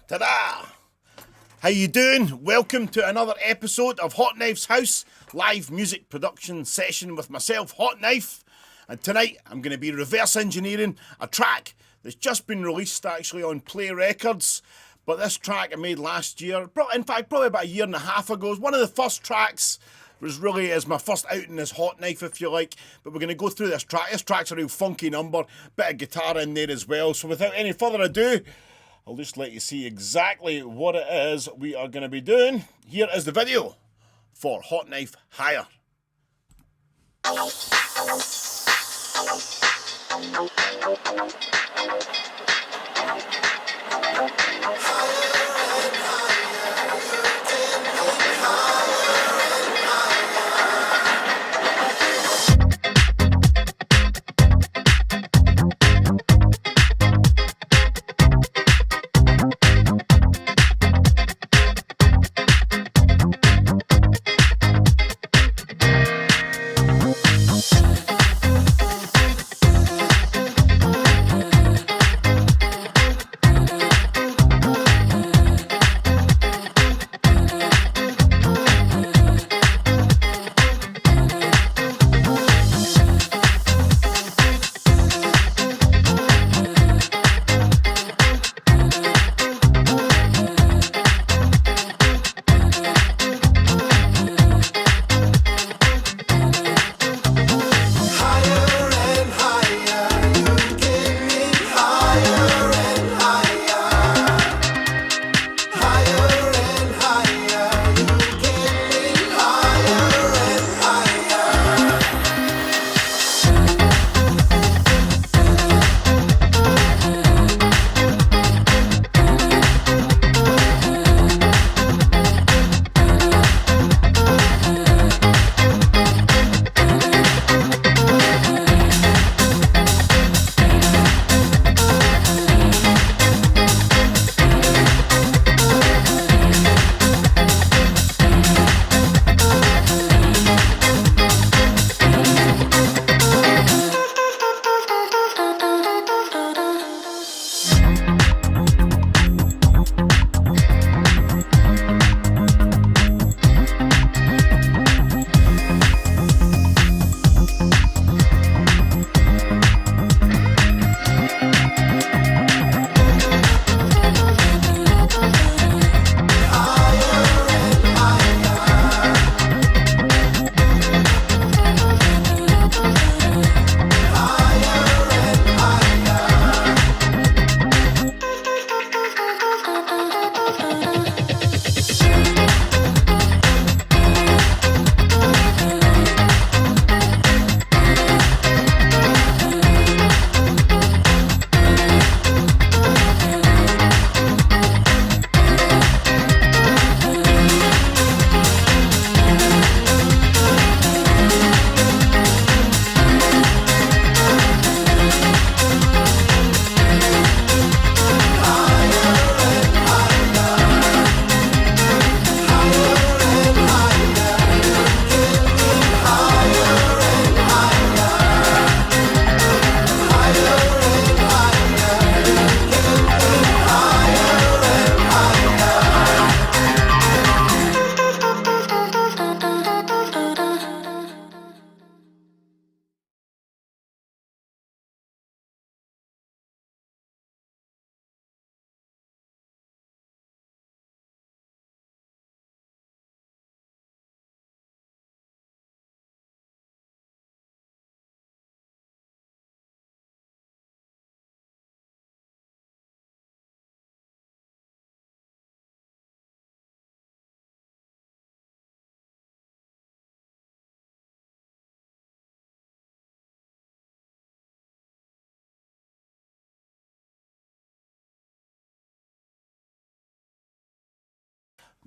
Ta-da! How you doing? Welcome to another episode of Hotknife's House, live music production session with myself, Hotknife. And tonight I'm going to be reverse engineering a track that's just been released actually on Play Records. But this track I made last year, in fact probably about a year and a half ago. It was one of the first tracks. Was really is my first outing as Hotknife, if you like. But we're going to go through this track. This track's a real funky number, bit of guitar in there as well. So without any further ado, I'll just let you see exactly what it is we are going to be doing. Here is the video for Hotknife Higher.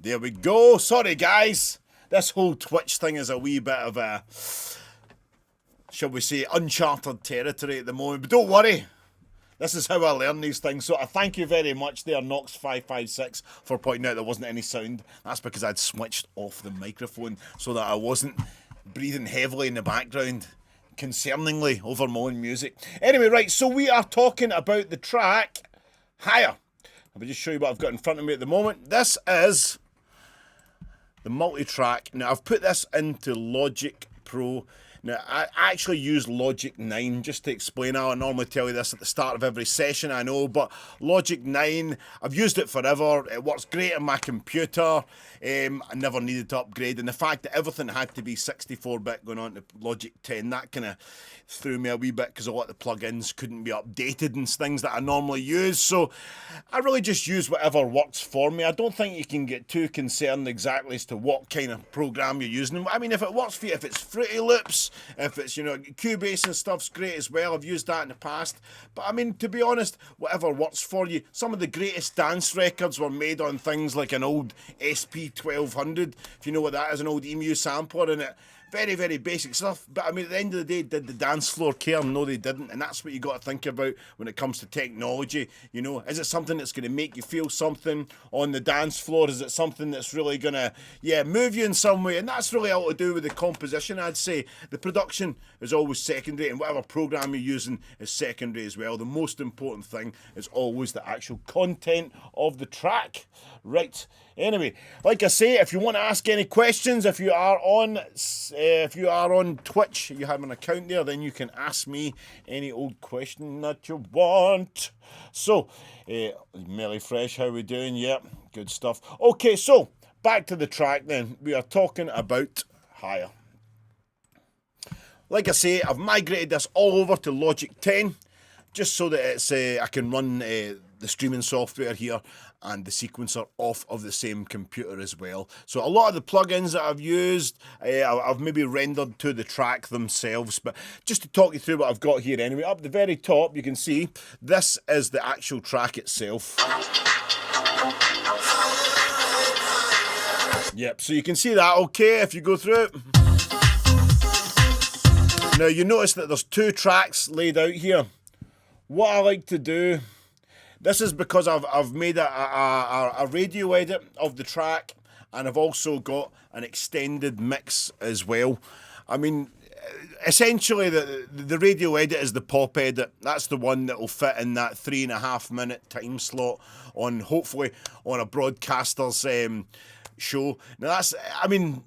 There we go. Sorry, guys. This whole Twitch thing is a wee bit of a, shall we say, uncharted territory at the moment. But don't worry. This is how I learn these things. So I thank you very much there, Nox556, for pointing out there wasn't any sound. That's because I'd switched off the microphone so that I wasn't breathing heavily in the background, concerningly, over my own music. Anyway, right, so we are talking about the track Higher. I'll just show you what I've got in front of me at the moment. This is the multi-track. Now, I've put this into Logic Pro. Now, I actually use Logic 9, just to explain how I normally tell you this at the start of every session, I know, but Logic 9, I've used it forever. It works great on my computer. I never needed to upgrade, and the fact that everything had to be 64-bit going on to Logic 10, that kind of threw me a wee bit, because a lot of the plugins couldn't be updated and things that I normally use, so I really just use whatever works for me. I don't think you can get too concerned exactly as to what kind of program you're using. I mean, if it works for you, if it's Fruity Loops, if it's, you know, Cubase and stuff's great as well. I've used that in the past. But I mean, to be honest, whatever works for you. Some of the greatest dance records were made on things like an old SP1200, if you know what that is, an old EMU sampler in it. Very, very basic stuff. But I mean, at the end of the day, did the dance floor care? No, they didn't. And that's what you got to think about when it comes to technology. You know, is it something that's going to make you feel something on the dance floor? Is it something that's really going to, move you in some way? And that's really all to do with the composition, I'd say. The production is always secondary, and whatever program you're using is secondary as well. The most important thing is always the actual content of the track. Right. Anyway, like I say, if you want to ask any questions, if you are on Twitch, you have an account there, then you can ask me any old question that you want. So, Melly Fresh, how we doing? Yep, good stuff. Okay, so back to the track then. We are talking about Higher. Like I say, I've migrated this all over to Logic 10, just so that it's I can run the streaming software here and the sequencer off of the same computer as well. So a lot of the plugins that I've used, I've maybe rendered to the track themselves, but just to talk you through what I've got here anyway, up the very top you can see this is the actual track itself. Yep, so you can see that okay if you go through it. Now you notice that there's two tracks laid out here. What I like to do, this is because I've made a radio edit of the track, and I've also got an extended mix as well. I mean, essentially the radio edit is the pop edit. That's the one that will fit in that 3.5 minute time slot on, hopefully, on a broadcaster's show. Now that's, I mean,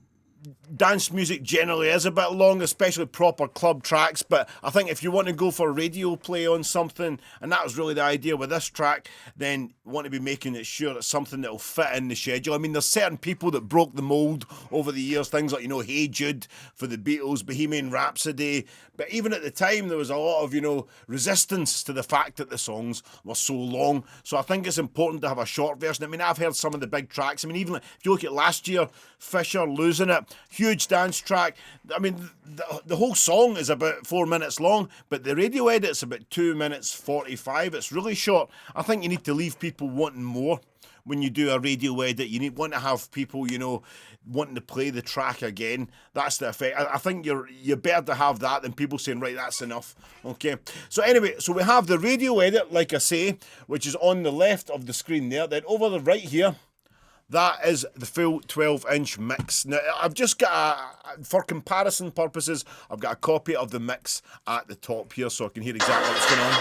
dance music generally is a bit long, especially proper club tracks, but I think if you want to go for radio play on something, and that was really the idea with this track, then you want to be making it sure it's something that will fit in the schedule. I mean, there's certain people that broke the mould over the years, things like, you know, Hey Jude for the Beatles, Bohemian Rhapsody, but even at the time there was a lot of, you know, resistance to the fact that the songs were so long, so I think it's important to have a short version. I mean, I've heard some of the big tracks. I mean, even if you look at last year, Fisher, Losing It, huge dance track. I mean, the whole song is about 4 minutes long, but the radio edit's about 2 minutes 45. It's really short. I think you need to leave people wanting more when you do a radio edit. You want to have people, you know, wanting to play the track again. That's the effect. I think you're better to have that than people saying, right, that's enough. Okay. So anyway, so we have the radio edit, like I say, which is on the left of the screen there. Then over the right here, that is the full 12-inch mix. Now, I've just got, for comparison purposes, I've got a copy of the mix at the top here so I can hear exactly what's going on.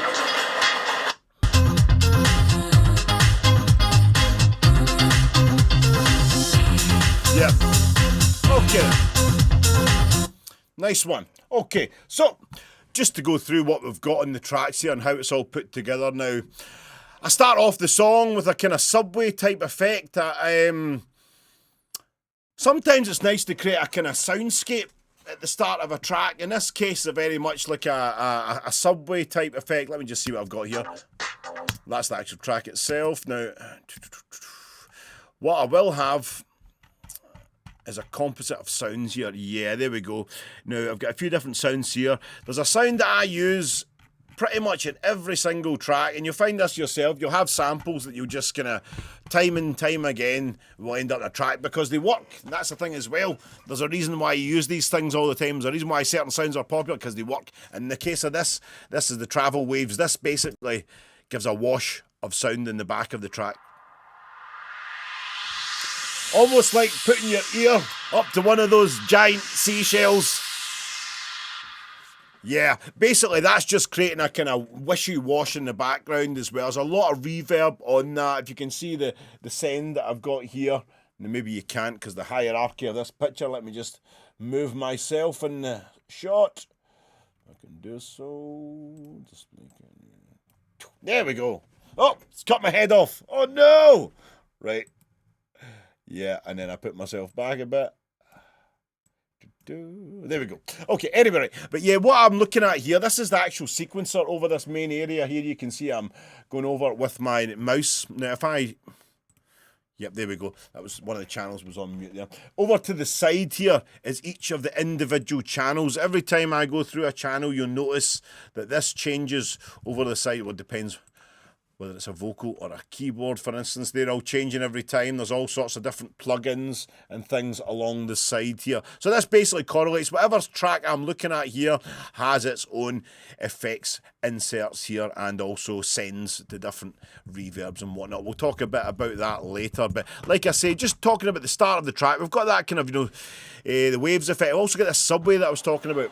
Yeah. Okay. Nice one. Okay, so just to go through what we've got on the tracks here and how it's all put together now. I start off the song with a kind of subway type effect. Sometimes it's nice to create a kind of soundscape at the start of a track. In this case, it's very much like a subway type effect. Let me just see what I've got here. That's the actual track itself. Now, what I will have is a composite of sounds here. Yeah, there we go. Now, I've got a few different sounds here. There's a sound that I use pretty much in every single track, and you'll find this yourself. You'll have samples that you'll just kind of time and time again will end up in a track because they work. And that's the thing as well. There's a reason why you use these things all the time. There's a reason why certain sounds are popular, because they work. In the case of this is the travel waves. This basically gives a wash of sound in the back of the track. Almost like putting your ear up to one of those giant seashells. Yeah, basically that's just creating a kind of wishy-wash in the background as well. There's a lot of reverb on that. If you can see the send that I've got here, and maybe you can't because the hierarchy of this picture. Let me just move myself in the shot. I can do so. Just there we go. Oh, it's cut my head off. Oh no! Right. Yeah, and then I put myself back a bit. There we go. Okay, anyway, right. But yeah, what I'm looking at here, this is the actual sequencer over this main area here. You can see I'm going over with my mouse. Now, if I... Yep, there we go. That was one of the channels was on mute there. Over to the side here is each of the individual channels. Every time I go through a channel, you'll notice that this changes over the side. Well, it depends whether it's a vocal or a keyboard, for instance. They're all changing every time. There's all sorts of different plugins and things along the side here. So this basically correlates. Whatever track I'm looking at here has its own effects inserts here and also sends the different reverbs and whatnot. We'll talk a bit about that later. But like I say, just talking about the start of the track, we've got that kind of, the waves effect. I've also got the subway that I was talking about.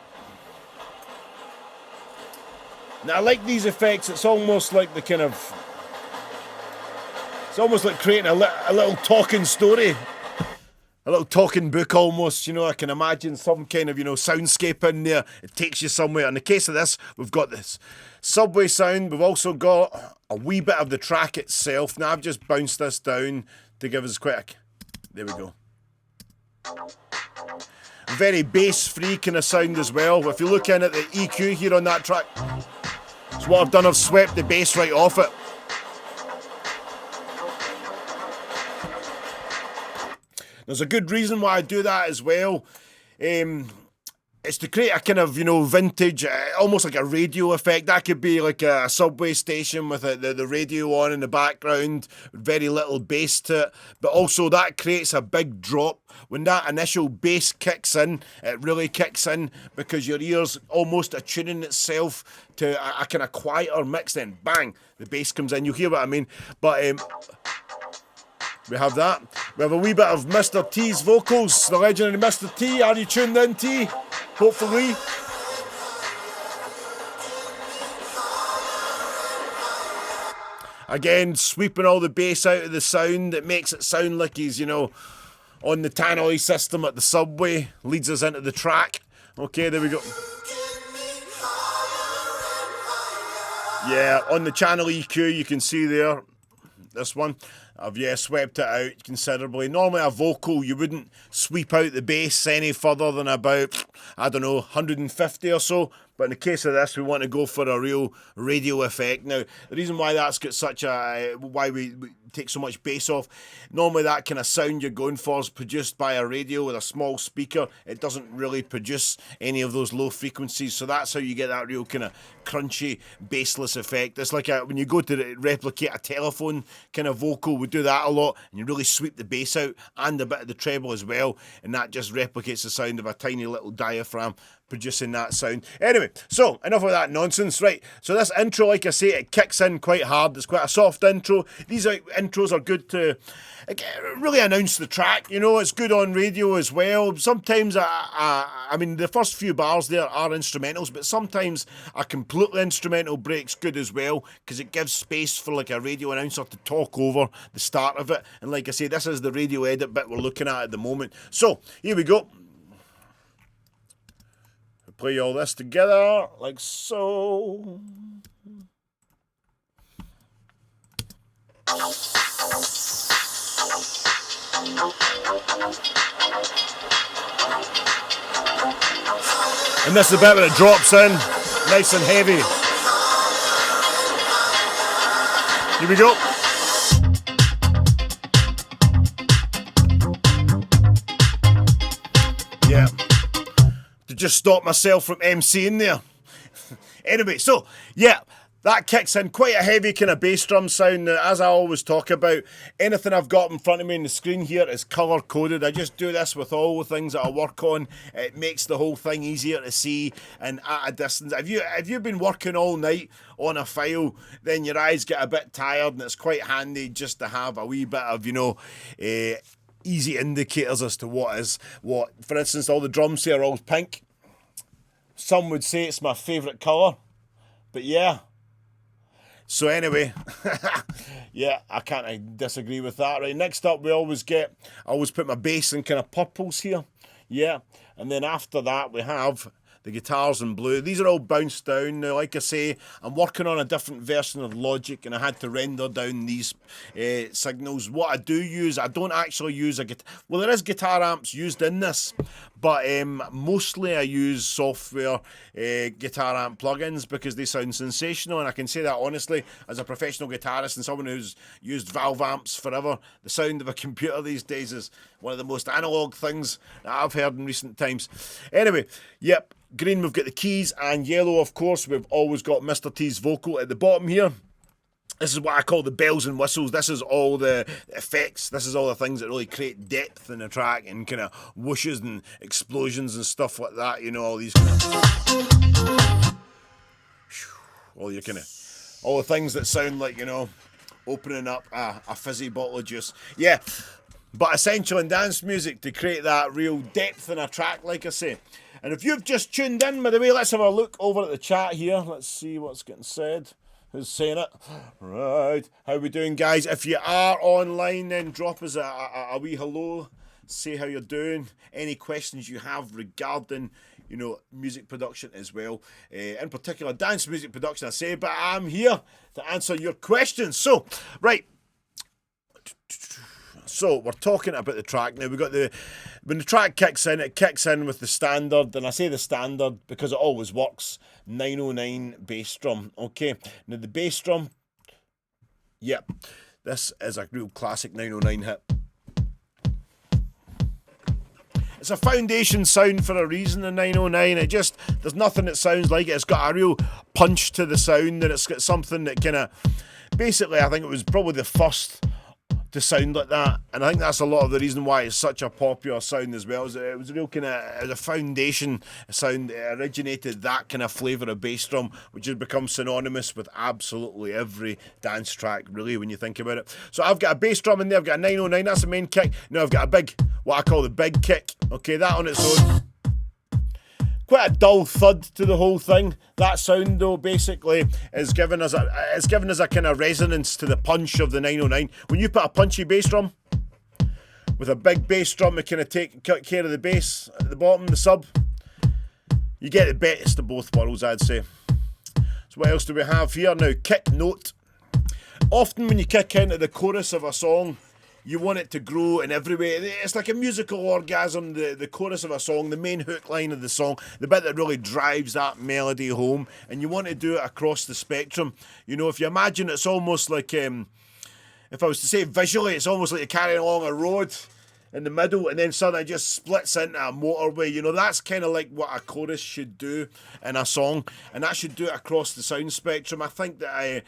Now, I like these effects. It's almost like the kind of... It's almost like creating a little talking story. A little talking book almost, I can imagine some kind of, soundscape in there. It takes you somewhere. In the case of this, we've got this subway sound. We've also got a wee bit of the track itself. Now, I've just bounced this down to give us quite a... There we go. Very bass-free kind of sound as well. If you look in at the EQ here on that track... So what I've done, I've swept the bass right off it. There's a good reason why I do that as well. It's to create a kind of, vintage, almost like a radio effect. That could be like a subway station with the radio on in the background, very little bass to it. But also that creates a big drop. When that initial bass kicks in, it really kicks in because your ear's almost attuning itself to a kind of quieter mix. Then bang, the bass comes in. You hear what I mean? But we have that. We have a wee bit of Mr. T's vocals, the legendary Mr. T. Are you tuned in, T? Hopefully. Again, sweeping all the bass out of the sound. It makes it sound like he's, on the tannoy system at the subway. Leads us into the track. Okay, there we go. Yeah, on the channel EQ, you can see there, this one. I've, swept it out considerably. Normally a vocal, you wouldn't sweep out the bass any further than about, 150 or so. But in the case of this, we want to go for a real radio effect. Now, the reason why that's got such a... why we take so much bass off, normally that kind of sound you're going for is produced by a radio with a small speaker. It doesn't really produce any of those low frequencies, so that's how you get that real kind of crunchy, bassless effect. It's like when you go to replicate a telephone kind of vocal, we do that a lot, and you really sweep the bass out and a bit of the treble as well, and that just replicates the sound of a tiny little diaphragm producing that sound. Anyway, so enough of that nonsense. Right, so this intro, like I say, it kicks in quite hard. It's quite a soft intro. These intros are good to really announce the track. It's good on radio as well. Sometimes, I mean, the first few bars there are instrumentals, but sometimes a completely instrumental break's good as well because it gives space for like a radio announcer to talk over the start of it. And like I say, this is the radio edit bit we're looking at the moment. So, here we go. Play all this together, like so. And this is the bit where it drops in, nice and heavy. Here we go. Yeah. To just stop myself from MCing there. Anyway, so, yeah. That kicks in quite a heavy kind of bass drum sound. As I always talk about, anything I've got in front of me on the screen here is colour coded. I just do this with all the things that I work on. It makes the whole thing easier to see and at a distance. If you've been working all night on a file, then your eyes get a bit tired, and it's quite handy just to have a wee bit of, easy indicators as to what is what. For instance, all the drums here are all pink. Some would say it's my favourite colour, but yeah. So anyway, yeah, I can't disagree with that. Right, next up I always put my bass in kind of purples here, yeah, and then after that we have the guitars in blue. These are all bounced down. Now, like I say, I'm working on a different version of Logic, and I had to render down these signals. What I do use, I don't actually use a guitar. Well, there is guitar amps used in this, but mostly I use software guitar amp plugins because they sound sensational, and I can say that honestly as a professional guitarist and someone who's used valve amps forever. The sound of a computer these days is one of the most analog things that I've heard in recent times. Anyway, yep. Green, we've got the keys, and yellow, of course, we've always got Mr. T's vocal at the bottom here. This is what I call the bells and whistles. This is all the effects. This is all the things that really create depth in the track and kind of whooshes and explosions and stuff like that. You know, all these kind of... all the things that sound like, you know, opening up a fizzy bottle of juice. Yeah, but essential in dance music to create that real depth in a track, like I say. And if you've just tuned in, by the way, let's have a look over at the chat here. Let's see what's getting said. Who's saying it? Right. How we doing, guys? If you are online, then drop us a wee hello. Say how you're doing. Any questions you have regarding, you know, music production as well. In particular, dance music production, I say. But I'm here to answer your questions. So, right. So we're talking about the track now. We got when the track kicks in, it kicks in with the standard, and I say the standard because it always works. 909 bass drum. Okay, now the bass drum. Yep, this is a real classic 909 hit. It's a foundation sound for a reason. The 909. There's nothing that sounds like it. It's got a real punch to the sound, and it's got something that kind of. Basically, I think it was probably the first to sound like that, and I think that's a lot of the reason why it's such a popular sound as well. It was a real kind of a foundation sound. It originated that kind of flavour of bass drum, which has become synonymous with absolutely every dance track, really, when you think about it. So I've got a bass drum in there. I've got a 909. That's the main kick. Now I've got what I call the big kick. Okay, that on its own. Quite a dull thud to the whole thing. That sound, though, basically is giving us a kind of resonance to the punch of the 909. When you put a punchy bass drum with a big bass drum to kind of take care of the bass at the bottom, the sub, you get the best of both worlds, I'd say. So what else do we have here now? Kick note. Often when you kick into the chorus of a song, you want it to grow in every way. It's like a musical orgasm, the chorus of a song, the main hook line of the song, the bit that really drives that melody home, and you want to do it across the spectrum. You know, if you imagine, it's almost like, if I was to say visually, it's almost like you're carrying along a road in the middle, and then suddenly it just splits into a motorway. You know, that's kind of like what a chorus should do in a song, and that should do it across the sound spectrum. I think that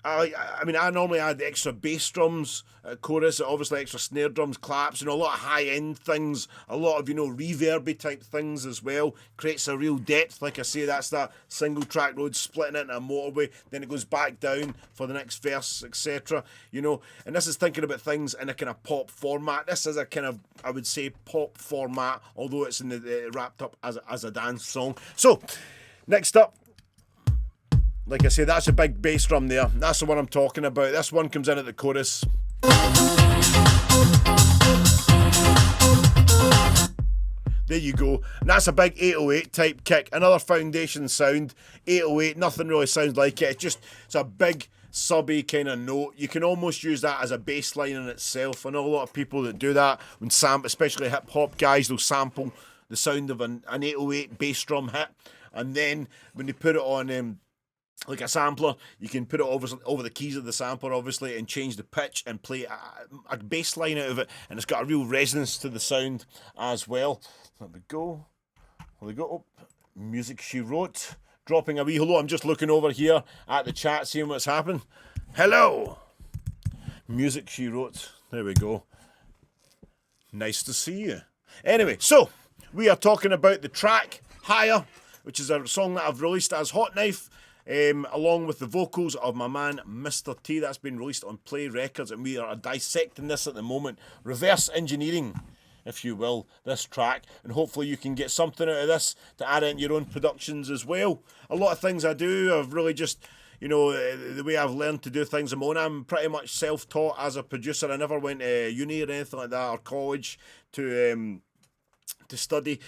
I mean, I normally add the extra bass drums at chorus, obviously extra snare drums, claps, you know, a lot of high-end things, a lot of, you know, reverby type things as well. Creates a real depth. Like I say, that's that single track road splitting into a motorway, then it goes back down for the next verse, etc. You know, and this is thinking about things in a kind of pop format. This is a kind of, I would say, pop format, although it's in the wrapped up as a dance song. So, next up, like I say, that's a big bass drum there. That's the one I'm talking about. This one comes in at the chorus. There you go. And that's a big 808 type kick. Another foundation sound. 808, nothing really sounds like it. It's a big subby kind of note. You can almost use that as a bass line in itself. I know a lot of people that do that, when especially hip hop guys, they'll sample the sound of an 808 bass drum hit. And then when they put it on like a sampler, you can put it over the keys of the sampler, obviously, and change the pitch and play a bass line out of it, and it's got a real resonance to the sound as well. There we go. There we go. Oh, music she wrote. Dropping a wee hello. I'm just looking over here at the chat, seeing what's happened. Hello. Music she wrote. There we go. Nice to see you. Anyway, so we are talking about the track Higher, which is a song that I've released as Hotknife. Along with the vocals of my man Mr. T. That's been released on Play Records, and we are dissecting this at the moment. Reverse engineering if you will, this track, and hopefully you can get something out of this to add into your own productions as well. A lot of things I do, I've really just, you know, the way I've learned to do things on my own, I'm pretty much self-taught as a producer. I never went to uni or anything like that, or college to study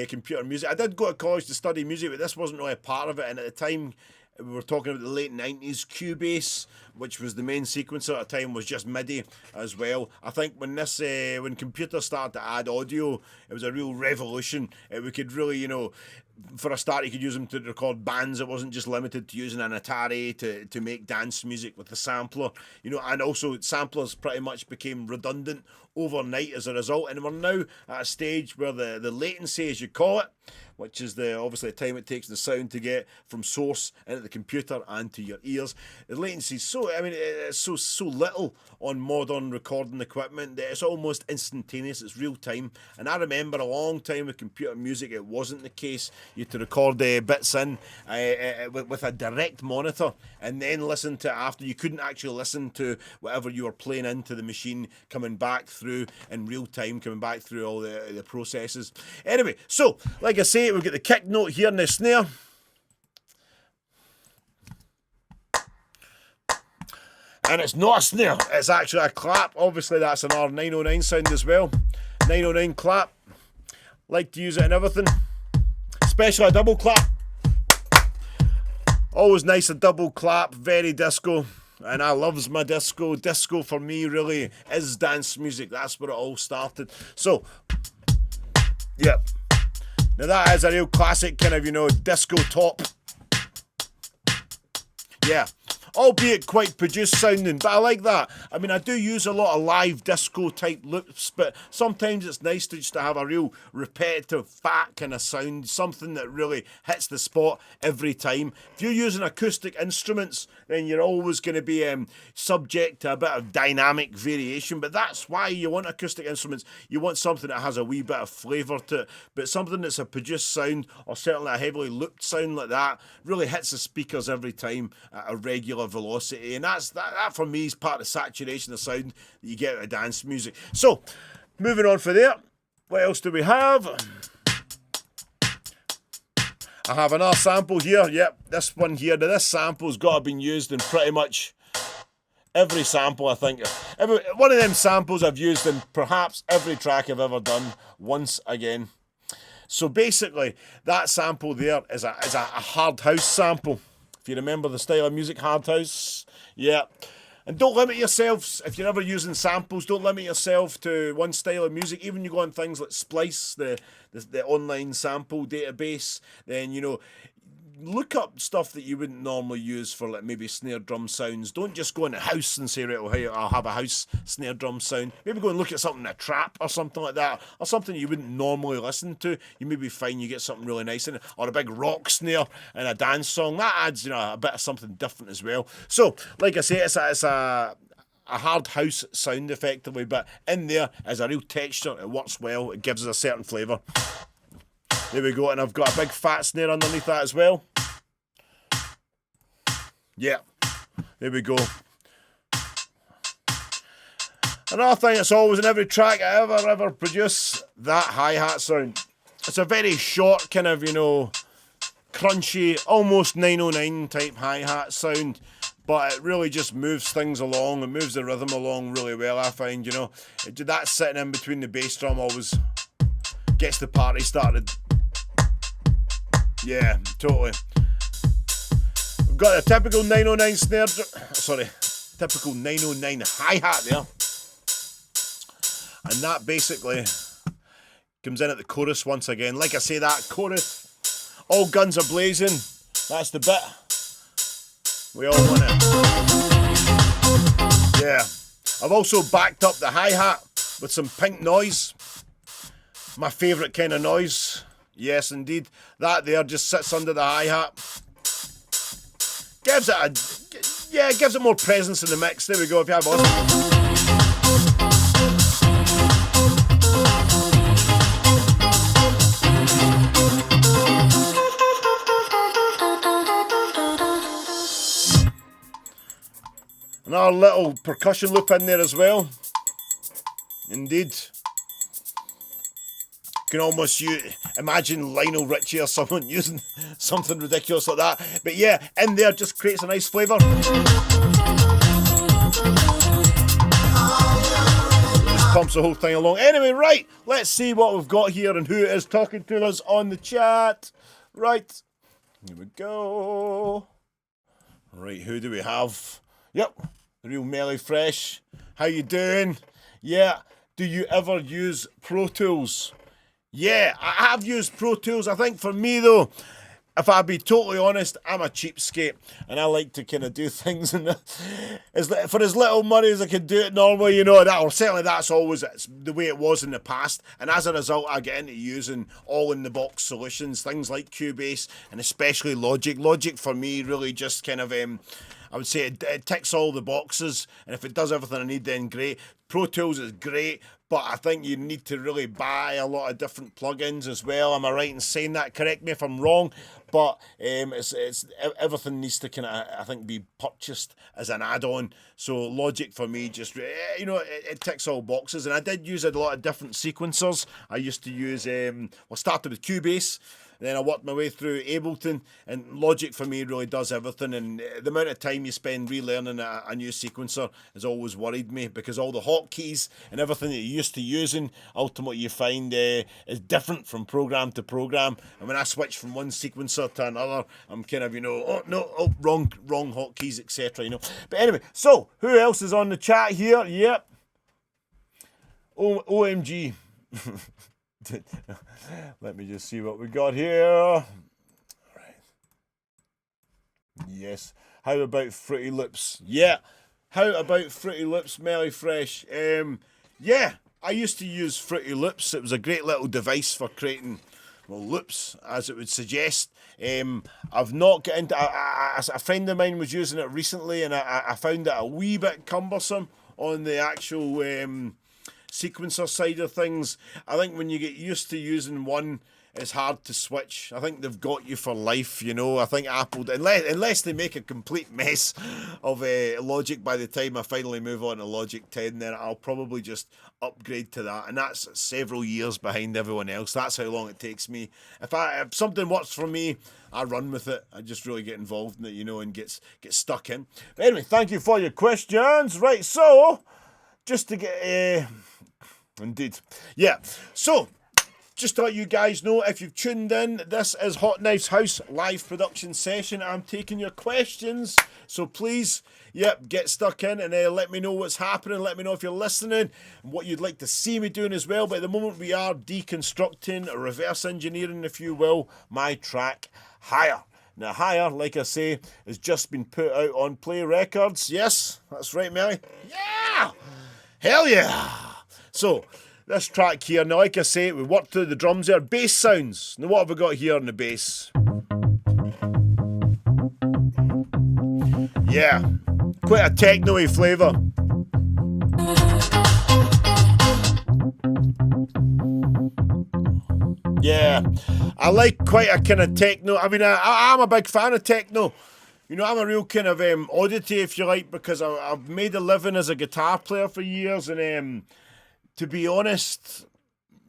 computer music. I did go to college to study music, but this wasn't really a part of it. And at the time, we were talking about the late 90s, Cubase, which was the main sequencer at the time, was just MIDI as well. I think when when computers started to add audio, it was a real revolution. We could really, you know, for a start, you could use them to record bands. It wasn't just limited to using an Atari to make dance music with the sampler, you know, and also samplers pretty much became redundant overnight as a result. And we're now at a stage where the latency, as you call it, which is obviously the time it takes the sound to get from source into the computer and to your ears. The latency is it's so little on modern recording equipment that it's almost instantaneous. It's real time. And I remember a long time with computer music, it wasn't the case. You had to record bits in with a direct monitor and then listen to it after. You couldn't actually listen to whatever you were playing into the machine coming back through in real time, coming back through all the processes. Anyway, so like I say, we've got the kick note here and the snare. And it's not a snare, it's actually a clap. Obviously that's an R909 sound as well. 909 clap. Like to use it in everything. Especially a double clap. Always nice, a double clap, very disco. And I loves my disco. Disco for me really is dance music. That's where it all started. So, yep. Now that is a real classic kind of, you know, disco top. Yeah. Albeit quite produced sounding, but I like that. I mean, I do use a lot of live disco type loops, but sometimes it's nice to just to have a real repetitive, fat kind of sound, something that really hits the spot every time. If you're using acoustic instruments, then you're always going to be subject to a bit of dynamic variation, but that's why you want acoustic instruments. You want something that has a wee bit of flavour to it, but something that's a produced sound, or certainly a heavily looped sound like that, really hits the speakers every time at a regular velocity, and that for me is part of the saturation of sound that you get out of dance music. So, moving on from there, what else do we have? I have another sample here. Yep, this one here. Now this sample's got to have been used in pretty much every sample, I think. One of them samples I've used in perhaps every track I've ever done once again. So basically, that sample there is a hard house sample. If you remember the style of music, hard house, yeah. And don't limit yourselves, if you're ever using samples, don't limit yourself to one style of music. Even you go on things like Splice, the online sample database, then, you know, look up stuff that you wouldn't normally use for like maybe snare drum sounds. Don't just go in a house and say, right, well, hey, I'll have a house snare drum sound. Maybe go and look at something in a trap or something like that, or something you wouldn't normally listen to. You maybe find you get something really nice in it, or a big rock snare in a dance song. That adds, you know, a bit of something different as well. So, like I say, it's a hard house sound effectively, but in there is a real texture. It works well. It gives us a certain flavour. There we go, and I've got a big fat snare underneath that as well. Yeah, there we go. Another thing that's always in every track I ever produce, that hi-hat sound. It's a very short kind of, you know, crunchy, almost 909 type hi-hat sound, but it really just moves things along. It moves the rhythm along really well, I find, you know. That sitting in between the bass drum always gets the party started. Yeah, totally. We've got a typical 909 snare, typical 909 hi-hat there. And that basically comes in at the chorus once again. Like I say, that chorus, all guns are blazing. That's the bit we all want it. Yeah. I've also backed up the hi-hat with some pink noise. My favourite kind of noise. Yes, indeed. That there just sits under the hi-hat. Gives it more presence in the mix. There we go, if you have on. Another little percussion loop in there as well. Indeed. can almost imagine Lionel Richie or someone using something ridiculous like that. But yeah, in there just creates a nice flavour. Pumps the whole thing along. Anyway, right, let's see what we've got here and who is talking to us on the chat. Right, here we go. Right, who do we have? Yep, the real Melly Fresh. How you doing? Yeah, do you ever use Pro Tools? Yeah, I have used Pro Tools. I think for me though, if I be totally honest, I'm a cheapskate and I like to kind of do things for as little money as I can do it normally, you know, or certainly that's always the way it was in the past. And as a result, I get into using all-in-the-box solutions, things like Cubase and especially Logic. Logic for me really just kind of, I would say it ticks all the boxes, and if it does everything I need, then great. Pro Tools is great, but I think you need to really buy a lot of different plugins as well. Am I right in saying that? Correct me if I'm wrong, but it's everything needs to kind of, I think, be purchased as an add-on. So Logic for me just, you know, it ticks all boxes, and I did use a lot of different sequencers. I used to use, started with Cubase. Then I worked my way through Ableton, and Logic for me really does everything. And the amount of time you spend relearning a new sequencer has always worried me, because all the hotkeys and everything that you're used to using, ultimately you find is different from program to program. And when I switch from one sequencer to another, I'm kind of, you know, wrong hotkeys, etc. You know. But anyway, so who else is on the chat here? Yep. OMG. Let me just see what we got here. All right. Yes. How about Fruity Loops? Yeah. How about Fruity Loops, Melly Fresh? Yeah, I used to use Fruity Loops. It was a great little device for creating, well, loops, as it would suggest. I've not got into. A friend of mine was using it recently, and I found it a wee bit cumbersome on the actual sequencer side of things. I think when you get used to using one, it's hard to switch. I think they've got you for life, you know. I think Apple, unless they make a complete mess of Logic by the time I finally move on to Logic 10, then I'll probably just upgrade to that. And that's several years behind everyone else. That's how long it takes me. If something works for me, I run with it. I just really get involved in it, you know, and get stuck in. But anyway, thank you for your questions. Right, so just to get... Indeed. Yeah. So, just to let you guys know, if you've tuned in, this is Hotknife's House live production session. I'm taking your questions. So please, get stuck in and let me know what's happening. Let me know if you're listening and what you'd like to see me doing as well. But at the moment, we are deconstructing, reverse engineering, if you will, my track, Higher. Now, Higher, like I say, has just been put out on Play Records. Yes, that's right, Melly. Yeah! Hell yeah! So, this track here, now like I say, we worked through the drums there, bass sounds. Now what have we got here on the bass? Yeah, quite a techno-y flavour. Yeah, I like quite a kind of techno. I mean, I'm a big fan of techno. You know, I'm a real kind of oddity, if you like, because I've made a living as a guitar player for years, and to be honest,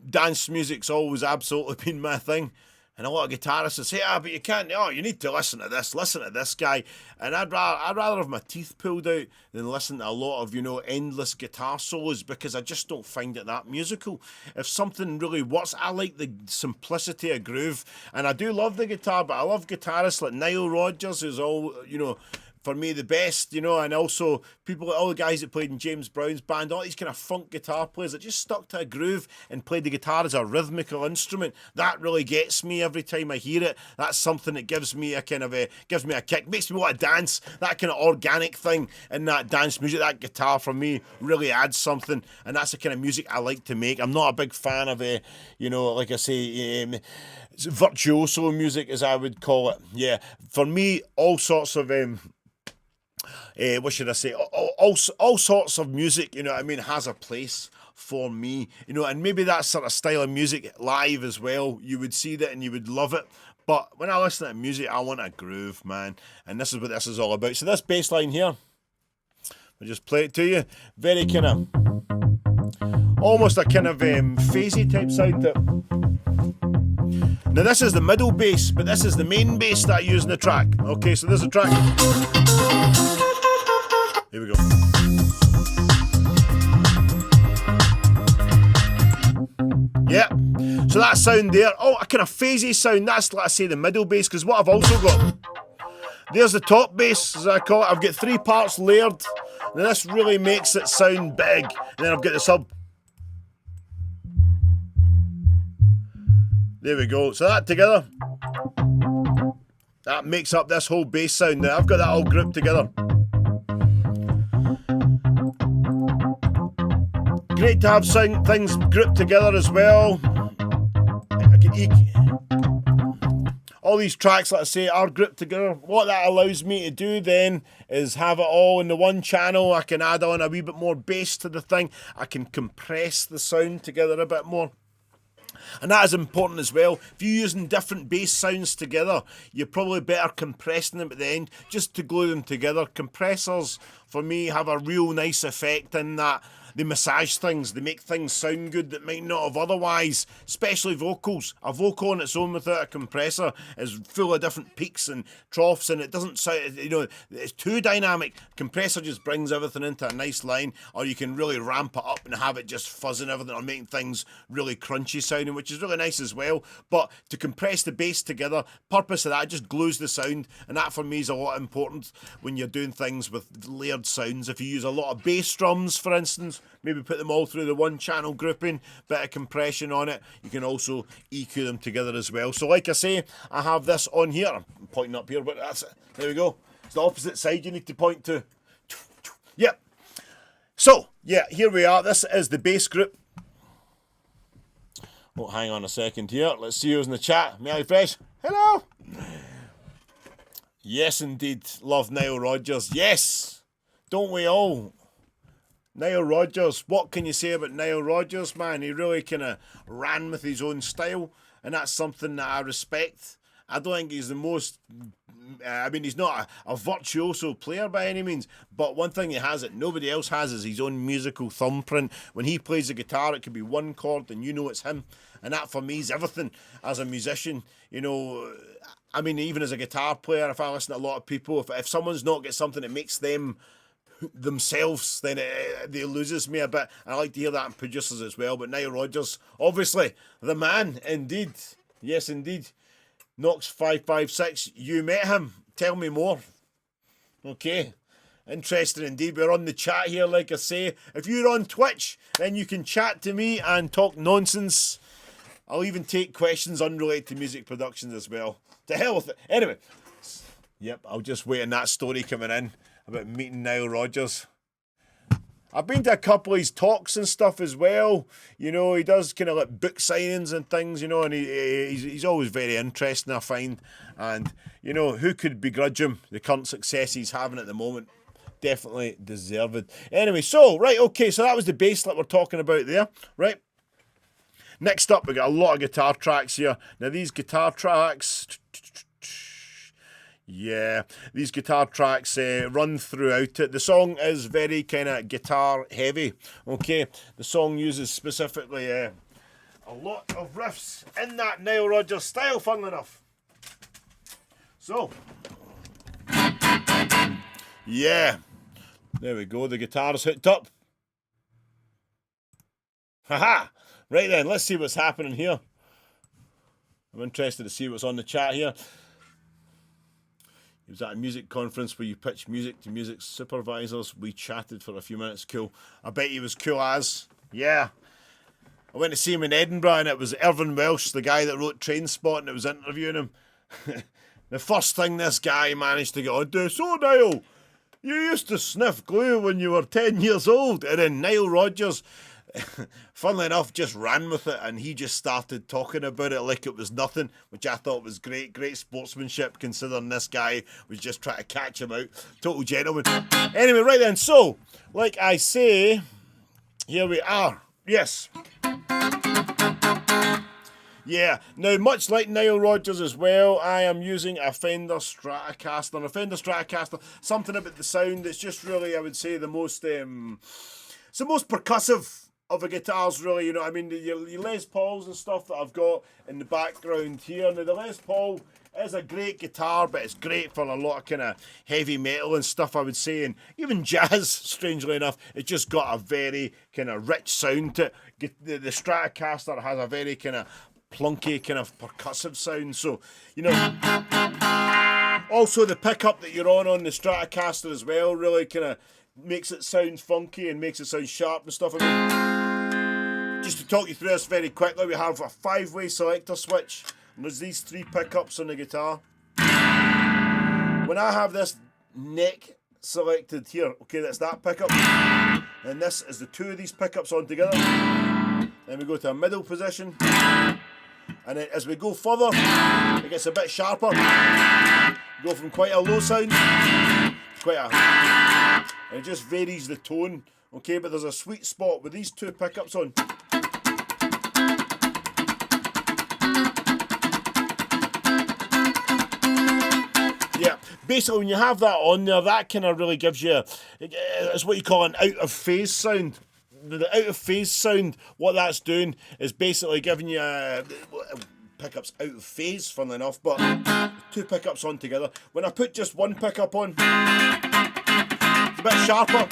dance music's always absolutely been my thing. And a lot of guitarists will say, but you can't, you need to listen to this guy. And I'd rather have my teeth pulled out than listen to a lot of, you know, endless guitar solos, because I just don't find it that musical. If something really works, I like the simplicity of groove. And I do love the guitar, but I love guitarists like Nile Rodgers, who's all, you know, for me, the best, you know, and also all the guys that played in James Brown's band, all these kind of funk guitar players that just stuck to a groove and played the guitar as a rhythmical instrument. That really gets me every time I hear it. That's something that gives me a kick, makes me want to dance. That kind of organic thing in that dance music, that guitar for me really adds something, and that's the kind of music I like to make. I'm not a big fan of you know, like I say, virtuoso music, as I would call it. Yeah, for me, all sorts of what should I say? All sorts of music, you know what I mean, has a place for me, you know, and maybe that sort of style of music live as well, you would see that and you would love it. But when I listen to music, I want a groove, man, and this is what this is all about. So this bass line here, I'll just play it to you. Very kind of, almost a kind of phasey type sound to it. Now this is the middle bass, but this is the main bass that I use in the track. Okay, so there's a track. Here we go. Yeah, so that sound there, oh, a kind of phasey sound, that's, like I say, the middle bass, because what I've also got, there's the top bass, as I call it. I've got 3 parts layered, and this really makes it sound big, and then I've got the sub. There we go, so that together, that makes up this whole bass sound. Now I've got that all grouped together. Great to have things grouped together as well. All these tracks, like I say, are grouped together. What that allows me to do then is have it all in the one channel. I can add on a wee bit more bass to the thing. I can compress the sound together a bit more. And that is important as well. If you're using different bass sounds together, you're probably better compressing them at the end just to glue them together. Compressors, for me, have a real nice effect in that. They massage things, they make things sound good that might not have otherwise, especially vocals. A vocal on its own without a compressor is full of different peaks and troughs, and it doesn't sound, you know, it's too dynamic. Compressor just brings everything into a nice line, or you can really ramp it up and have it just fuzzing everything or making things really crunchy sounding, which is really nice as well. But to compress the bass together, purpose of that, it just glues the sound, and that for me is a lot important when you're doing things with layered sounds. If you use a lot of bass drums, for instance, maybe put them all through the one channel grouping, bit of compression on it. You can also EQ them together as well. So like I say, I have this on here. I'm pointing up here, but that's it. There we go. It's the opposite side you need to point to. Yep. So, yeah, here we are. This is the bass group. Oh, hang on a second here. Let's see who's in the chat. Melly Fresh. Hello. Yes, indeed. Love Nile Rodgers. Yes. Don't we all? Nile Rodgers, what can you say about Nile Rodgers, man? He really kind of ran with his own style, and that's something that I respect. I don't think he's the most, I mean, he's not a virtuoso player by any means, but one thing he has that nobody else has is his own musical thumbprint. When he plays the guitar, it could be one chord, and you know it's him, and that for me is everything as a musician, you know. I mean, even as a guitar player, if I listen to a lot of people, if someone's not got something that makes them themselves, then it loses me a bit. I like to hear that in producers as well. But Nile Rodgers, obviously the man, indeed. Yes, indeed. Knox 556, you met him. Tell me more. Okay, interesting indeed. We're on the chat here, like I say. If you're on Twitch, then you can chat to me and talk nonsense. I'll even take questions unrelated to music productions as well. To hell with it. Anyway, yep, I'll just wait on that story coming in about meeting Nile Rodgers. I've been to a couple of his talks and stuff as well. You know, he does kind of like book signings and things, you know, and he's always very interesting, I find. And, you know, who could begrudge him the current success he's having at the moment? Definitely deserved. Anyway, so, right, okay, so that was the bass that we're talking about there, right? Next up, we got a lot of guitar tracks here. Now, these guitar tracks... Yeah, these guitar tracks run throughout it. The song is very kind of guitar heavy, okay? The song uses specifically a lot of riffs in that Nile Rodgers style, funnily enough. So, yeah, there we go, the guitar's hooked up. Haha, right then, let's see what's happening here. I'm interested to see what's on the chat here. He was at a music conference where you pitch music to music supervisors. We chatted for a few minutes. Cool. I bet he was cool as. Yeah. I went to see him in Edinburgh, and it was Irvin Welsh, the guy that wrote Trainspotting, that was interviewing him. The first thing this guy managed to get onto, so Niall, you used to sniff glue when you were 10 years old. And then Nile Rodgers, funnily enough, just ran with it, and he just started talking about it like it was nothing, which I thought was great sportsmanship, considering this guy was just trying to catch him out. Total gentleman. Anyway, right then, so, like I say, here we are. Yes. Yeah, now much like Nile Rodgers as well, I am using a Fender Stratocaster. And a Fender Stratocaster, something about the sound, it's just really, I would say, the most, it's the most percussive of a guitars, really. You know what I mean? Your Les Pauls and stuff that I've got in the background here. Now, the Les Paul is a great guitar, but it's great for a lot of kind of heavy metal and stuff, I would say, and even jazz, strangely enough. It's just got a very kind of rich sound to it. The Stratocaster has a very kind of plunky, kind of percussive sound. So, you know, also the pickup that you're on the Stratocaster as well really kind of makes it sound funky and makes it sound sharp and stuff. I mean, just to talk you through this very quickly, we have a 5-way selector switch. And there's these 3 pickups on the guitar. When I have this neck selected here, okay, that's that pickup. And this is the 2 of these pickups on together. Then we go to a middle position. And then as we go further, it gets a bit sharper. Go from quite a low sound to quite a... And it just varies the tone, okay? But there's a sweet spot with these 2 pickups on. Yeah, basically when you have that on there, that kind of really gives you, it's what you call an out of phase sound. The out of phase sound, what that's doing is basically giving you pickups out of phase, funnily enough, but 2 pickups on together. When I put just 1 pickup on, it's a bit sharper.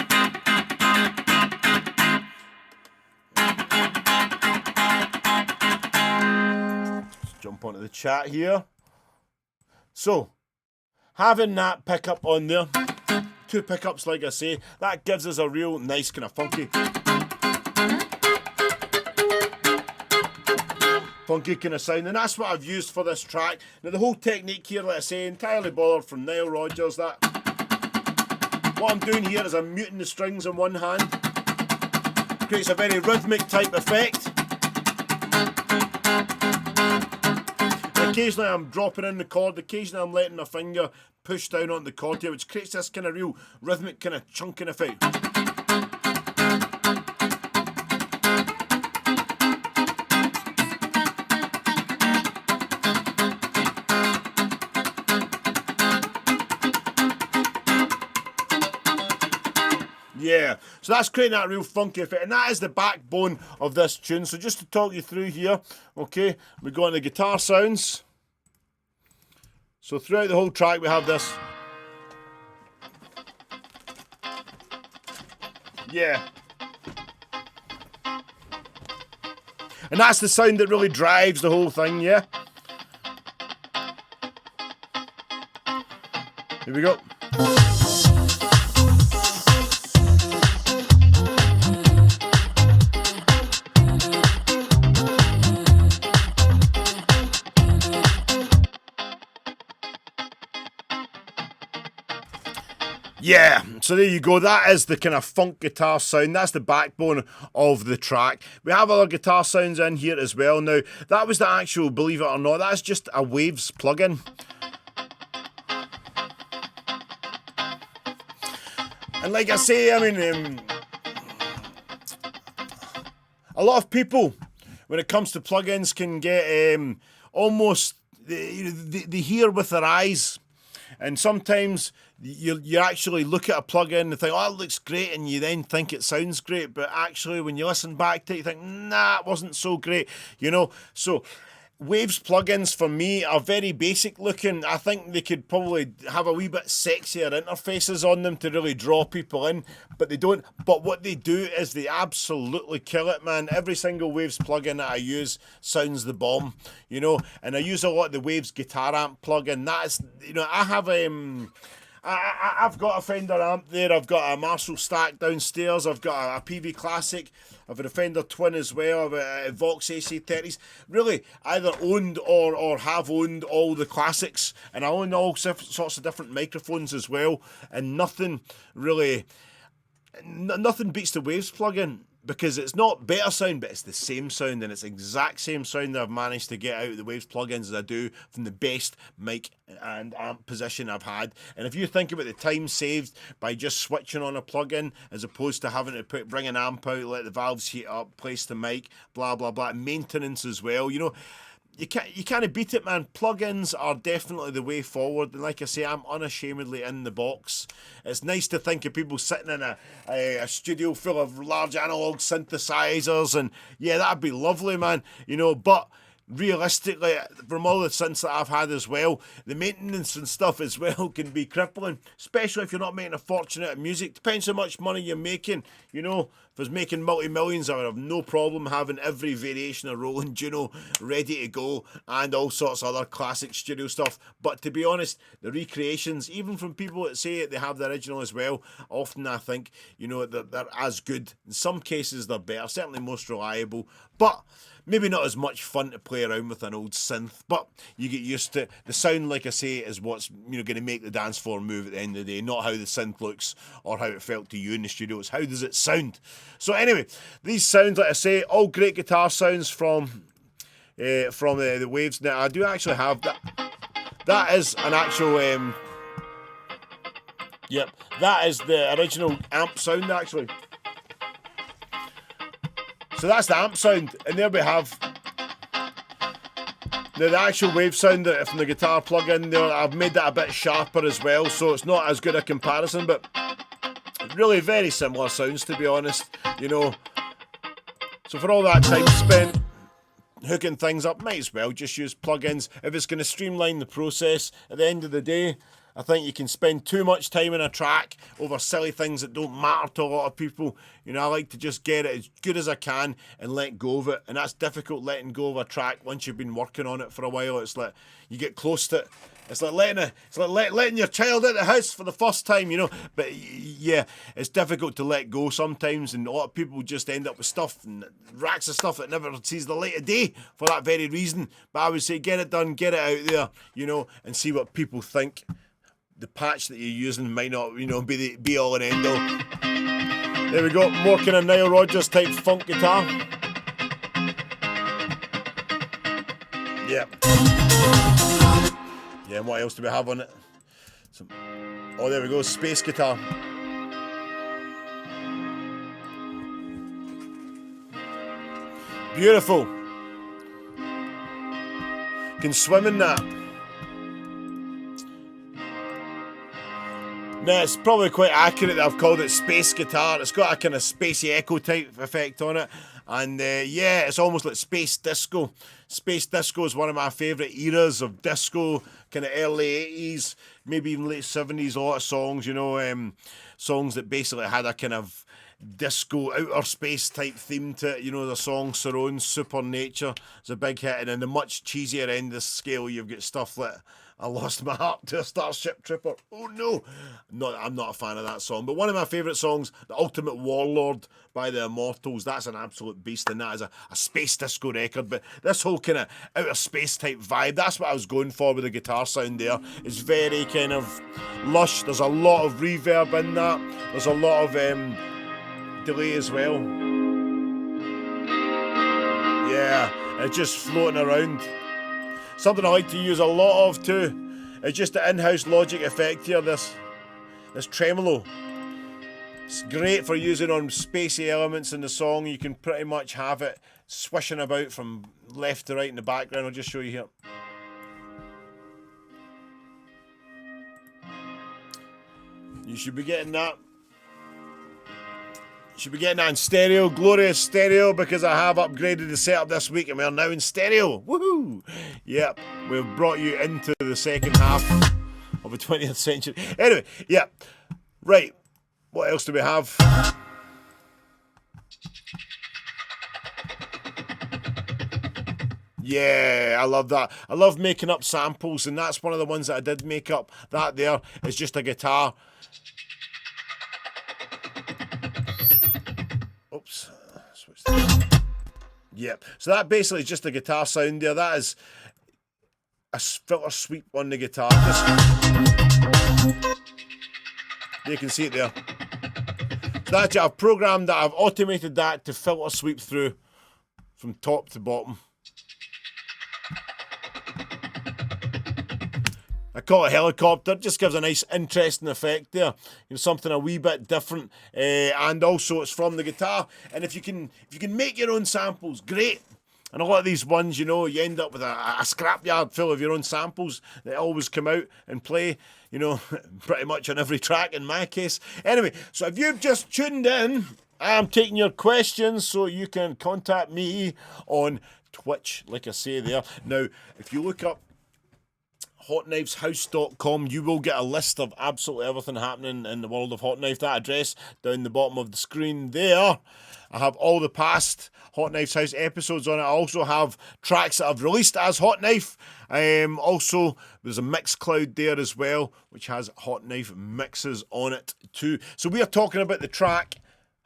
Let's jump onto the chat here. So, having that pickup on there, 2 pickups, like I say, that gives us a real nice kind of funky kind of sound, and that's what I've used for this track. Now the whole technique here, like I say, entirely borrowed from Nile Rodgers. That what I'm doing here is I'm muting the strings in one hand, creates a very rhythmic type effect. And occasionally I'm dropping in the chord, occasionally I'm letting my finger push down on the chord here, which creates this kind of real rhythmic kind of chunking effect. Yeah, so that's creating that real funky effect, and that is the backbone of this tune. So just to talk you through here, okay, we go on the guitar sounds. So throughout the whole track we have this. Yeah. And that's the sound that really drives the whole thing, yeah? Here we go. Yeah, so there you go. That is the kind of funk guitar sound. That's the backbone of the track. We have other guitar sounds in here as well. Now, that was the actual, believe it or not, that's just a Waves plugin. And like I say, I mean, a lot of people, when it comes to plugins, can get almost, they hear with their eyes. And sometimes you actually look at a plugin and think, oh, it looks great, and you then think it sounds great, but actually when you listen back to it, you think, nah, it wasn't so great, you know. So Waves plugins for me are very basic looking. I think they could probably have a wee bit sexier interfaces on them to really draw people in, but they don't. But what they do is they absolutely kill it, man. Every single Waves plugin that I use sounds the bomb, you know. And I use a lot of the Waves guitar amp plugin. That's, you know, I have I've got a Fender amp there, I've got a Marshall stack downstairs, I've got a PV Classic, I've got a Fender Twin as well, I've got a Vox AC30s. Really, either owned or have owned all the classics, and I own all sorts of different microphones as well, and nothing really, nothing beats the Waves plugin. Because it's not better sound, but it's the same sound, and it's the exact same sound that I've managed to get out of the Waves plugins as I do from the best mic and amp position I've had. And if you think about the time saved by just switching on a plugin as opposed to having to bring an amp out, let the valves heat up, place the mic, blah blah blah, maintenance as well, you know, you can't beat it, man. Plugins are definitely the way forward, and like I say, I'm unashamedly in the box. It's nice to think of people sitting in a studio full of large analog synthesizers, and yeah, that'd be lovely, man. You know, but realistically, from all the synths that I've had as well, the maintenance and stuff as well can be crippling, especially if you're not making a fortune out of music. Depends how much money you're making. You know, if I was making multi-millions, I would have no problem having every variation of Roland Juno ready to go and all sorts of other classic studio stuff. But to be honest, the recreations, even from people that say they have the original as well, often I think, you know, they're as good. In some cases, they're better, certainly most reliable, but maybe not as much fun to play around with an old synth, but you get used to it. The sound, like I say, is what's, you know, going to make the dance floor move at the end of the day, not how the synth looks or how it felt to you in the studio. It's how does it sound. So anyway, these sounds, like I say, all great guitar sounds from the Waves. Now I do actually have that. That is an actual. Yep, that is the original amp sound actually. So that's the amp sound, and there we have now the actual wave sound from the guitar plug-in there. I've made that a bit sharper as well, so it's not as good a comparison, but really very similar sounds, to be honest, you know. So for all that time spent hooking things up, might as well just use plugins if it's going to streamline the process. At the end of the day, I think you can spend too much time in a track over silly things that don't matter to a lot of people. You know, I like to just get it as good as I can and let go of it. And that's difficult, letting go of a track once you've been working on it for a while. It's like you get close to it. It's like letting your child out the house for the first time, you know. But yeah, it's difficult to let go sometimes, and a lot of people just end up with stuff and racks of stuff that never sees the light of day for that very reason. But I would say get it done, get it out there, you know, and see what people think. The patch that you're using might not, you know, be the be all and end all. There we go, more kind of Nile Rodgers type funk guitar. Yep. Yeah, and what else do we have on it? Oh, there we go, space guitar. Beautiful. Can swim in that. Now, it's probably quite accurate that I've called it space guitar. It's got a kind of spacey echo type effect on it. And yeah, it's almost like space disco. Space disco is one of my favourite eras of disco, kind of early 80s, maybe even late 70s. A lot of songs, you know, songs that basically had a kind of disco outer space type theme to it. You know, the song Surround Supernature is a big hit. And in the much cheesier end of the scale, you've got stuff like I Lost My Heart to a Starship Trooper. Oh no, I'm not a fan of that song. But one of my favourite songs, The Ultimate Warlord by the Immortals, that's an absolute beast, and that is a space disco record. But this whole kind of outer space type vibe, that's what I was going for with the guitar sound there. It's very kind of lush. There's a lot of reverb in that. There's a lot of delay as well. Yeah, it's just floating around. Something I like to use a lot of too is just the in-house Logic effect here, this tremolo. It's great for using on spacey elements in the song. You can pretty much have it swishing about from left to right in the background. I'll just show you here. You should be getting that. Should be getting that in stereo, glorious stereo, because I have upgraded the setup this week and we are now in stereo. Woohoo! Yep, we've brought you into the second half of the 20th century. Anyway, yep. Right, what else do we have? Yeah, I love that. I love making up samples, and that's one of the ones that I did make up. That there is just a guitar. Oops. Switch that. Yep. So that basically is just a guitar sound there. That is a filter sweep on the guitar. You can see it there. So that's it. I've programmed that. I've automated that to filter sweep through from top to bottom. I call it helicopter. It just gives a nice, interesting effect there. You know, something a wee bit different, and also it's from the guitar. And if you can make your own samples, great. And a lot of these ones, you know, you end up with a scrapyard full of your own samples that always come out and play, you know, pretty much on every track in my case. Anyway, so if you've just tuned in, I'm taking your questions so you can contact me on Twitch, like I say there. Now, if you look up hotknifeshouse.com, you will get a list of absolutely everything happening in the world of Hotknife. That address down the bottom of the screen there. I have all the past Hotknife's House episodes on it. I also have tracks that I've released as Hotknife. Also, there's a Mixcloud there as well, which has Hotknife mixes on it too. So we are talking about the track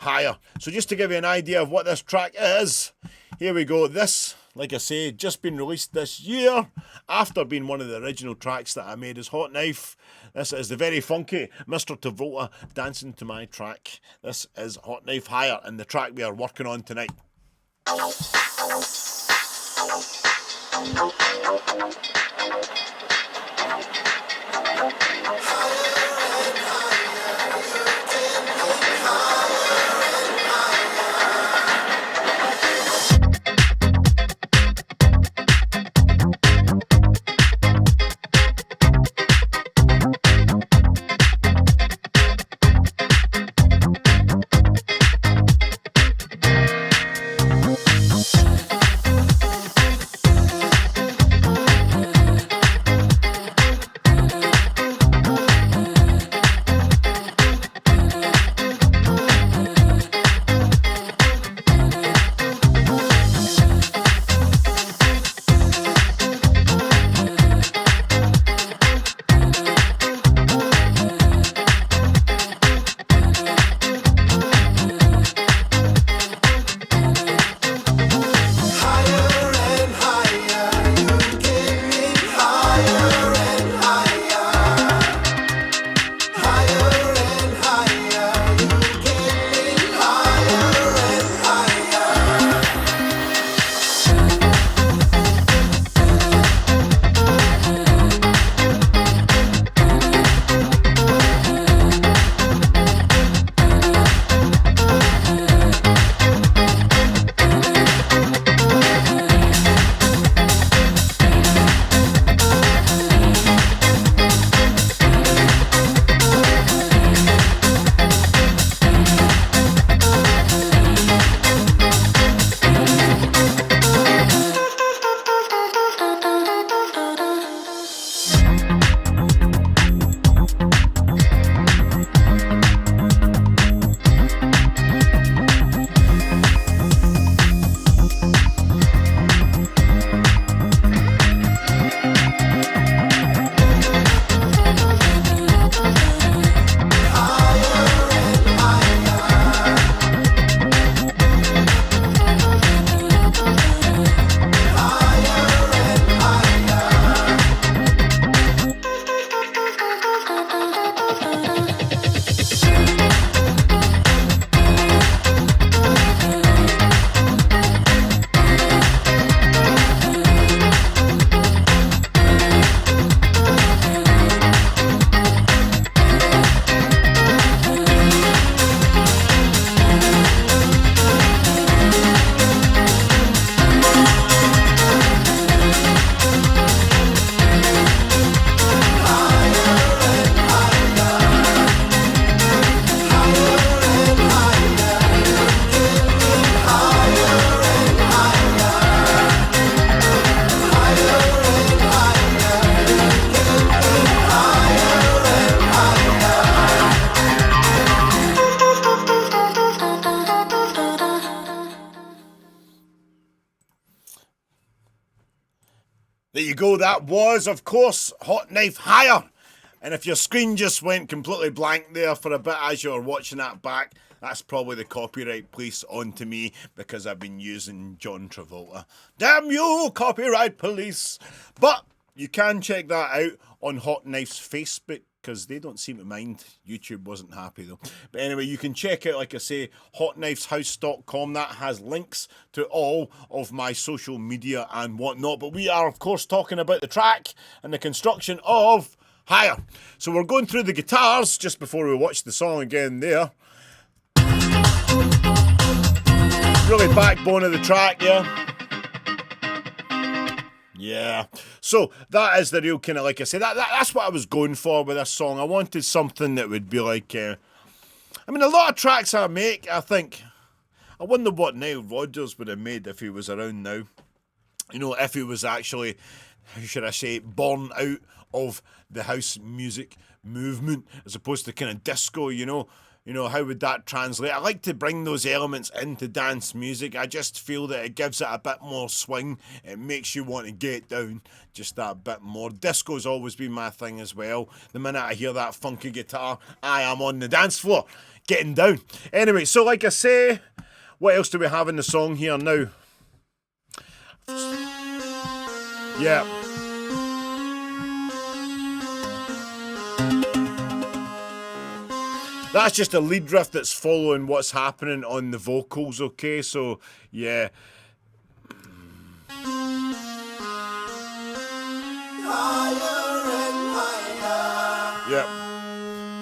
Higher. So just to give you an idea of what this track is, here we go. This, like I say, just been released this year after being one of the original tracks that I made as Hotknife. This is the very funky Mr. Travolta dancing to my track. This is Hotknife Higher, and the track we are working on tonight. There you go, that was, of course, Hotknife Higher. And if your screen just went completely blank there for a bit as you were watching that back, that's probably the copyright police onto me because I've been using John Travolta. Damn you, copyright police! But you can check that out on Hotknife's Facebook, because they don't seem to mind. YouTube wasn't happy though. But anyway, you can check out, like I say, hotknifeshouse.com. That has links to all of my social media and whatnot. But we are, of course, talking about the track and the construction of Higher. So we're going through the guitars just before we watch the song again there. Really backbone of the track, yeah. Yeah. So that is the real kind of, like I said, that's what I was going for with this song. I wanted something that would be like, I mean, a lot of tracks I make, I think, I wonder what Nile Rodgers would have made if he was around now. You know, if he was actually, how should I say, born out of the house music movement as opposed to kind of disco, you know. You know, how would that translate? I like to bring those elements into dance music. I just feel that it gives it a bit more swing. It makes you want to get down just that bit more. Disco's always been my thing as well. The minute I hear that funky guitar, I am on the dance floor, getting down. Anyway, so like I say, what else do we have in the song here now? Yeah. That's just a lead riff that's following what's happening on the vocals, okay? So, yeah. Higher and higher. Yep.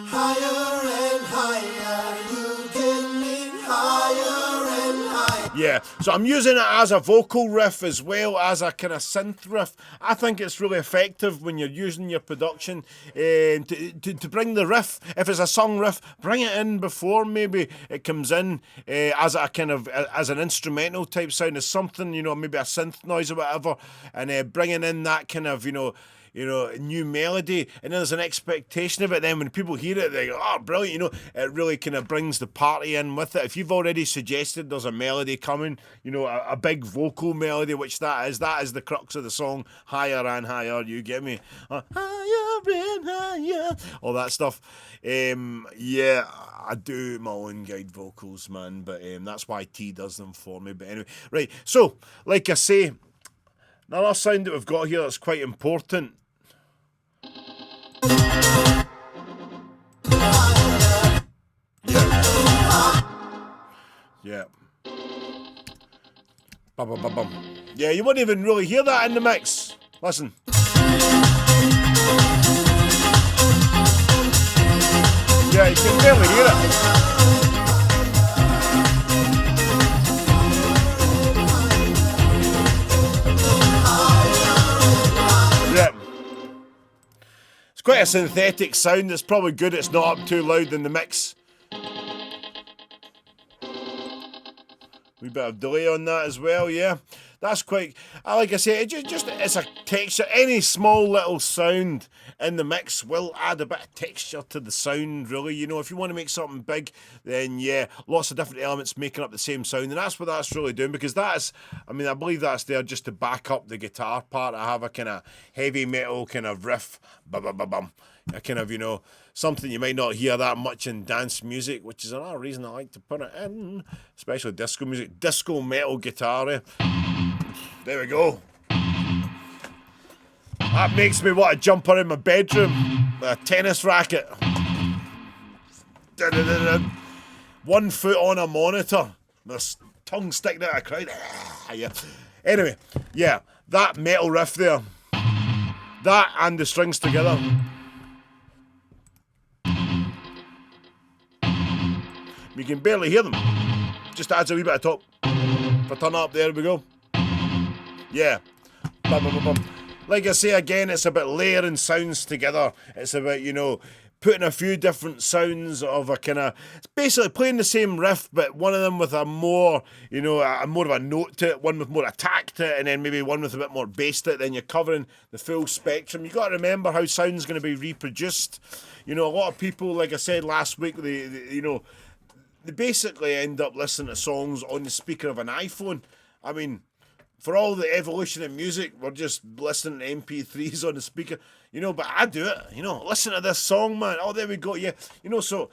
Higher and higher. You get me higher and higher. Yeah, so I'm using it as a vocal riff as well as a kind of synth riff. I think it's really effective when you're using your production to bring the riff. If it's a song riff, bring it in before maybe it comes in as a kind of as an instrumental type sound, as something, you know, maybe a synth noise or whatever, and bringing in that kind of, new melody, and then there's an expectation of it. Then when people hear it, they go, "Oh, brilliant!" You know, it really kind of brings the party in with it. If you've already suggested there's a melody coming, you know, a big vocal melody, which that is the crux of the song. Higher and higher, you get me? Higher and higher, all that stuff. Yeah, I do my own guide vocals, man, but that's why T does them for me. But anyway, right. So, like I say, another sound that we've got here that's quite important. Yeah. Bum, bum, bum, bum. Yeah, you wouldn't even really hear that in the mix. Listen. Yeah, you can barely hear it. Yeah. It's quite a synthetic sound. It's probably good it's not up too loud in the mix. Wee bit of delay on that as well, yeah. That's quite, like I say, it's a texture. Any small little sound in the mix will add a bit of texture to the sound, really. You know, if you want to make something big, then yeah, lots of different elements making up the same sound. And that's what that's really doing, because that's, I mean, I believe that's there just to back up the guitar part. I have a kind of heavy metal kind of riff, bum, a kind of, something you might not hear that much in dance music, which is another reason I like to put it in, especially disco music, disco metal guitar. There we go. That makes me want to jump around my bedroom with a tennis racket. 1 foot on a monitor, with a tongue sticking out of a crowd. Yeah. Anyway, yeah, that metal riff there, that and the strings together. You can barely hear them. Just adds a wee bit of top. If I turn up, there we go. Yeah. Bum, bum, bum, bum. Like I say again, it's about layering sounds together. It's about, putting a few different sounds of a kind of, it's basically playing the same riff, but one of them with a more, a more of a note to it, one with more attack to it, and then maybe one with a bit more bass to it. Then you're covering the full spectrum. You've got to remember how sound's going to be reproduced. A lot of people, like I said last week, they basically end up listening to songs on the speaker of an iPhone. I mean, for all the evolution in music, we're just listening to MP3s on the speaker, but I do it, listen to this song, man. Oh, there we go, yeah. So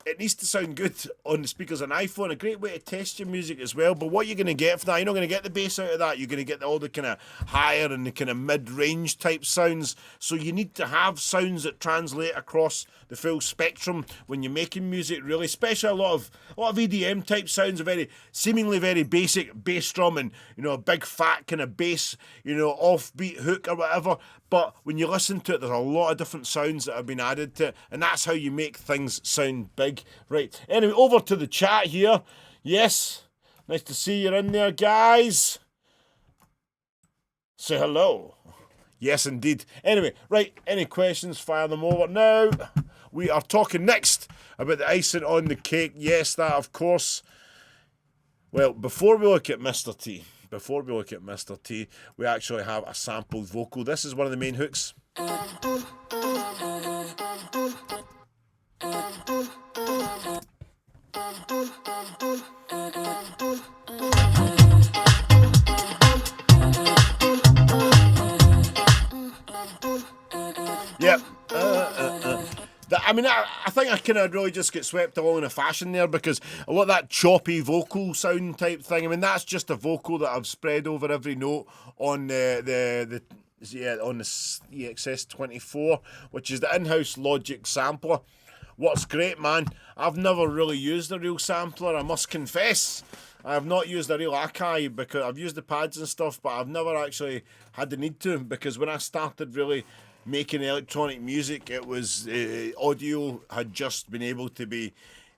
it needs to sound good on the speakers of an iPhone. A great way to test your music as well. But what you're going to get from that, you're not going to get the bass out of that. You're going to get all the kind of higher and the kind of mid-range type sounds. So you need to have sounds that translate across the full spectrum when you're making music, really. Especially a lot of EDM type sounds are seemingly very basic bass drum and, a big fat kind of bass, offbeat hook or whatever. But when you listen to it, there's a lot of different sounds that have been added to it, and that's how you make things sound big. Right, anyway, over to the chat here. Yes, nice to see you in there, guys. Say hello. Yes, indeed. Anyway, right, any questions, fire them over. Now, we are talking next about the icing on the cake. Yes, that, of course. Well, before we look at Mr. T, we actually have a sampled vocal. This is one of the main hooks. Yep. I think I kind of really just get swept along in a fashion there because a lot of that choppy vocal sound type thing. I mean, that's just a vocal that I've spread over every note on the EXS24, which is the in-house Logic sampler. What's great, man, I've never really used a real sampler, I must confess. I have not used a real Akai because I've used the pads and stuff, but I've never actually had the need to, because when I started really making electronic music, it was audio had just been able to be,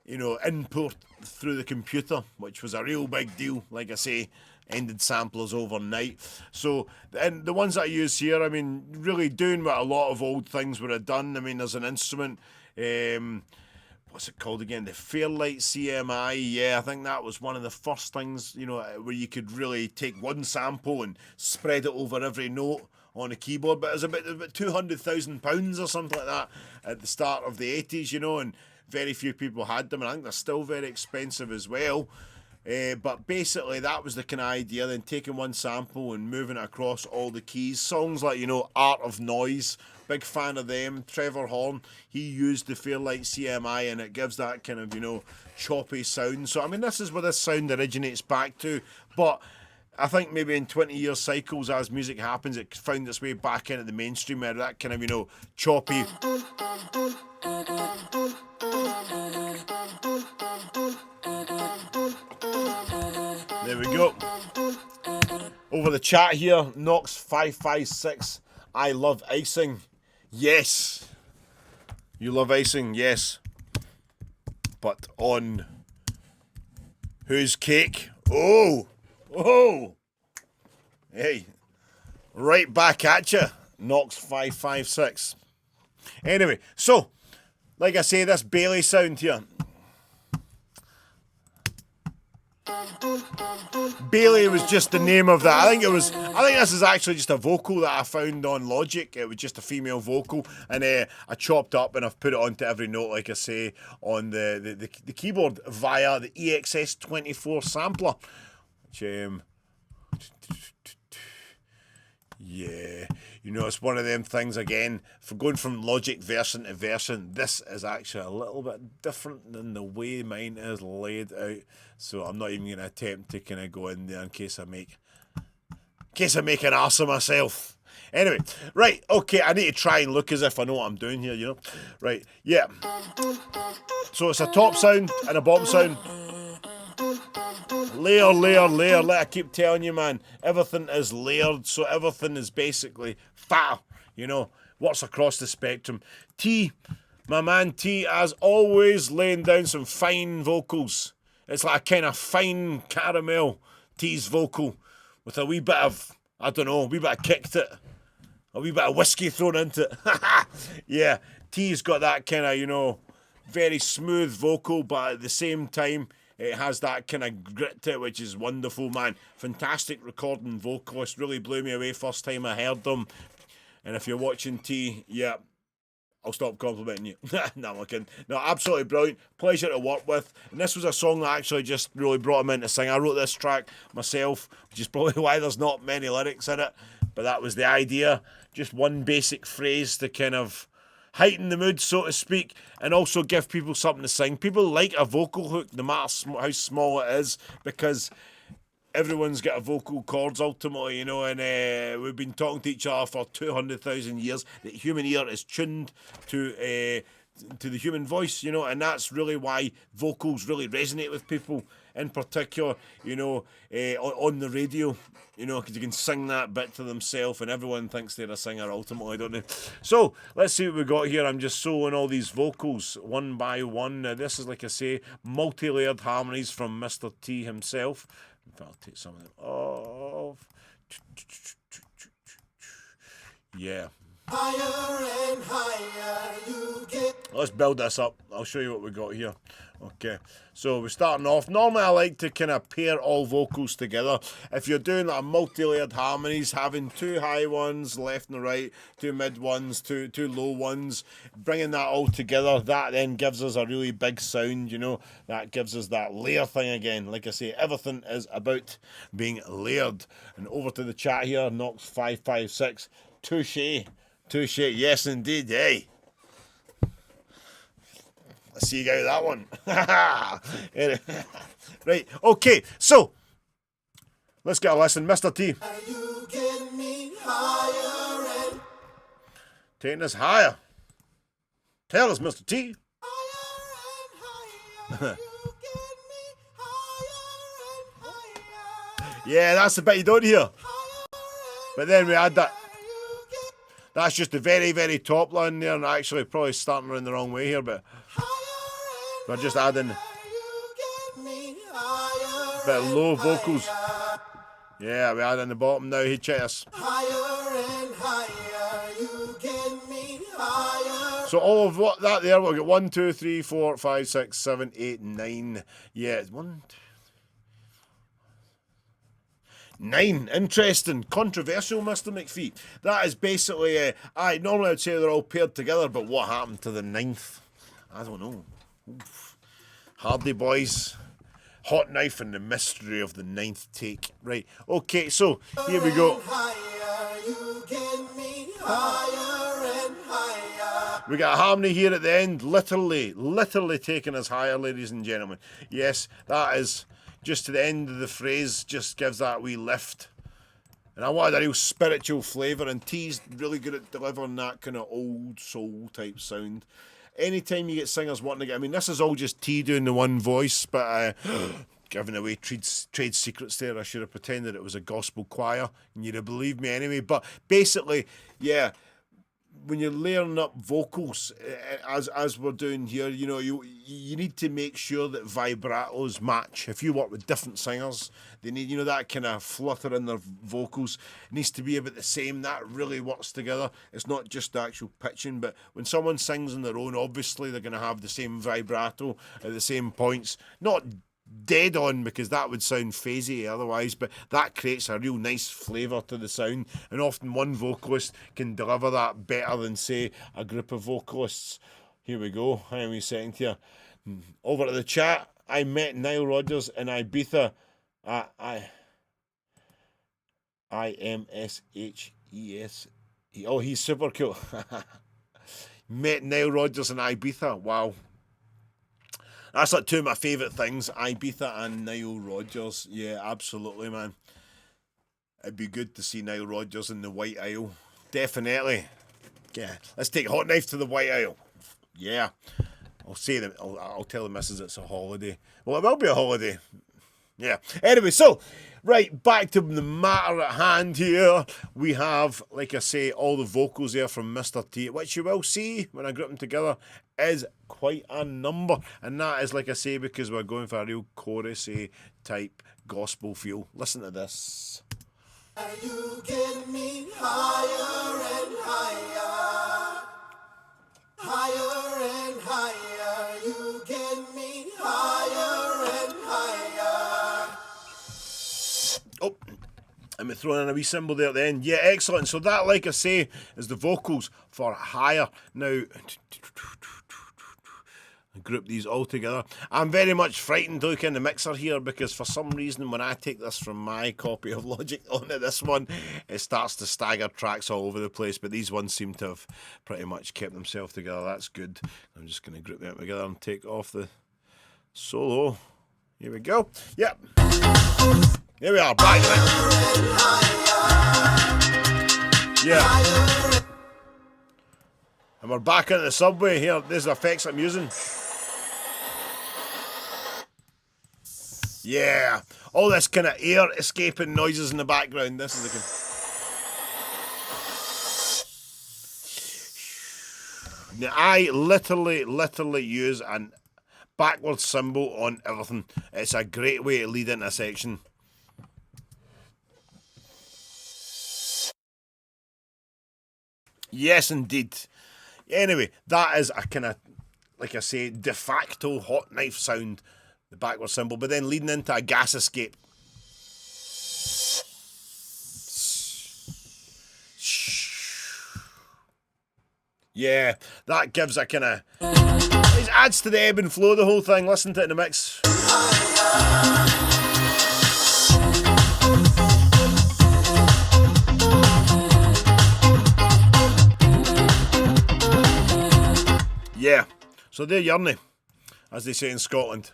input through the computer, which was a real big deal. Like I say, ended samplers overnight. So, and the ones that I use here, I mean, really doing what a lot of old things would have done. I mean, there's an instrument. What's it called again? The Fairlight CMI. Yeah, I think that was one of the first things, where you could really take one sample and spread it over every note on a keyboard. But it was about £200,000 or something like that at the start of the 80s, and very few people had them. And I think they're still very expensive as well. But basically, that was the kind of idea. Then taking one sample and moving it across all the keys. Songs like, Art of Noise, big fan of them. Trevor Horn, he used the Fairlight CMI, and it gives that kind of, choppy sound. So, I mean, this is where this sound originates back to. But I think maybe in 20 year cycles, as music happens, it found its way back into the mainstream, where that kind of, choppy. There we go. Over the chat here, Knox556, I love icing. Yes. You love icing, yes. But on whose cake? Oh. Hey. Right back at you, Knox556. Anyway, so, like I say, this Bailey sound here. Bailey was just the name of that. I think this is actually just a vocal that I found on Logic. It was just a female vocal, and I chopped up and I've put it onto every note, like I say, on the keyboard via the EXS24 sampler. Which, yeah, it's one of them things again. For going from Logic version to version, this is actually a little bit different than the way mine is laid out. So I'm not even going to attempt to kind of go in there in case I make an arse of myself. Anyway, right, okay, I need to try and look as if I know what I'm doing here, Right, yeah. So it's a top sound and a bottom sound. Layer. Like I keep telling you, man, everything is layered, so everything is basically fat, what's across the spectrum. T, my man T, as always, laying down some fine vocals. It's like a kind of fine caramel, T's vocal, with a wee bit of, a wee bit of kick to it, a wee bit of whiskey thrown into it. Yeah, T's got that kind of, very smooth vocal, but at the same time, it has that kind of grit to it, which is wonderful, man. Fantastic recording vocalist. Really blew me away first time I heard them. And if you're watching T, yeah, I'll stop complimenting you. No, I'm kidding. No, absolutely brilliant. Pleasure to work with. And this was a song that actually just really brought him in to sing. I wrote this track myself, which is probably why there's not many lyrics in it. But that was the idea. Just one basic phrase to kind of heighten the mood, so to speak, and also give people something to sing. People like a vocal hook, no matter how small it is, because everyone's got a vocal cords ultimately, and we've been talking to each other for 200,000 years. The human ear is tuned to the human voice, and that's really why vocals really resonate with people, in particular, on the radio, because you can sing that bit to themselves, and everyone thinks they're a singer ultimately, don't they? So, let's see what we got here. I'm just soloing all these vocals one by one. Now, this is, like I say, multi-layered harmonies from Mr. T himself. In fact, I'll take some of them off. Yeah. Higher and higher you get. Let's build this up. I'll show you what we got here. Okay, so we're starting off. Normally I like to kind of pair all vocals together. If you're doing like multi-layered harmonies, having two high ones left and right, two mid ones, two low ones, bringing that all together, that then gives us a really big sound, you know. That gives us that layer thing again. Like I say, everything is about being layered. And over to the chat here, Knox556, touche, touche, yes indeed, hey. Let's see you get that one. Right, okay, so let's get a listen. Mr. T. You get me higher and Taking us higher. Tell us, Mr. T. higher. You get me higher and higher. Yeah, that's the bit you don't hear. But then we add that. You get That's just the very, very top line there, and actually probably starting around the wrong way here, but we're just adding a bit of low vocals. Yeah, we add in the bottom now. Hey, check this. Higher and higher, you get me higher. So all of what that there, we'll get 1, 2, 3, 4, 5, 6, 7, 8, 9. Yeah, it's 1, 2, 9. Interesting. Controversial, Mr. McPhee. That is basically, normally I'd say they're all paired together, but what happened to the 9th? I don't know. Oof. Hardy Boys. Hotknife and the mystery of the 9th take. Right, okay, so here we go. Higher, you get me higher and higher. We got a harmony here at the end, literally taking us higher, ladies and gentlemen. Yes, that is just to the end of the phrase, just gives that wee lift. And I wanted a real spiritual flavour, and T's really good at delivering that kind of old soul type sound. Anytime you get singers wanting to get, I mean, this is all just T doing the one voice, but giving away trade secrets there. I should have pretended it was a gospel choir, and you'd have believed me anyway. But basically, yeah, when you're layering up vocals, as we're doing here, you know, you need to make sure that vibratos match. If you work with different singers, they need, you know, that kind of flutter in their vocals. It needs to be about the same. That really works together. It's not just the actual pitching, but when someone sings on their own, obviously they're going to have the same vibrato at the same points. Not dead on, because that would sound phasey otherwise, but that creates a real nice flavour to the sound, and often one vocalist can deliver that better than, say, a group of vocalists. Here we go. Hang on a second here. Over to the chat. I met Nile Rodgers in Ibiza. IMSHES. Oh, he's super cool. Met Nile Rodgers in Ibiza. Wow. That's like two of my favourite things, Ibiza and Nile Rodgers. Yeah, absolutely, man. It'd be good to see Nile Rodgers in the White Isle. Definitely. Yeah, let's take Hotknife to the White Isle. Yeah. I'll say them. I'll tell the missus it's a holiday. Well, it will be a holiday. Yeah. Anyway, so, right, back to the matter at hand here. We have, like I say, all the vocals there from Mr. T, which you will see when I group them together is quite a number. And that is, like I say, because we're going for a real chorusy type gospel feel. Listen to this. You get me higher and higher. Higher and higher. You get me higher and higher. Oh, and we're throwing in a wee symbol there at the end. Yeah, excellent. So that, like I say, is the vocals for higher. Now, group these all together. I'm very much frightened to look in the mixer here, because for some reason when I take this from my copy of Logic onto this one, it starts to stagger tracks all over the place, but these ones seem to have pretty much kept themselves together. That's good. I'm just going to group them together and take off the solo. Here we go. Yep. Here we are, back then. Yeah. And we're back into the subway here. There's the effects I'm using. Yeah, all this kind of air escaping noises in the background. This is the. Now, I literally use a backwards cymbal on everything. It's a great way to lead into a section. Yes, indeed. Anyway, that is a kind of, like I say, de facto Hotknife sound, the backward cymbal, but then leading into a gas escape. Yeah, that gives a kind of, it adds to the ebb and flow of the whole thing. Listen to it in the mix. Yeah, so they're Yurney, as they say in Scotland.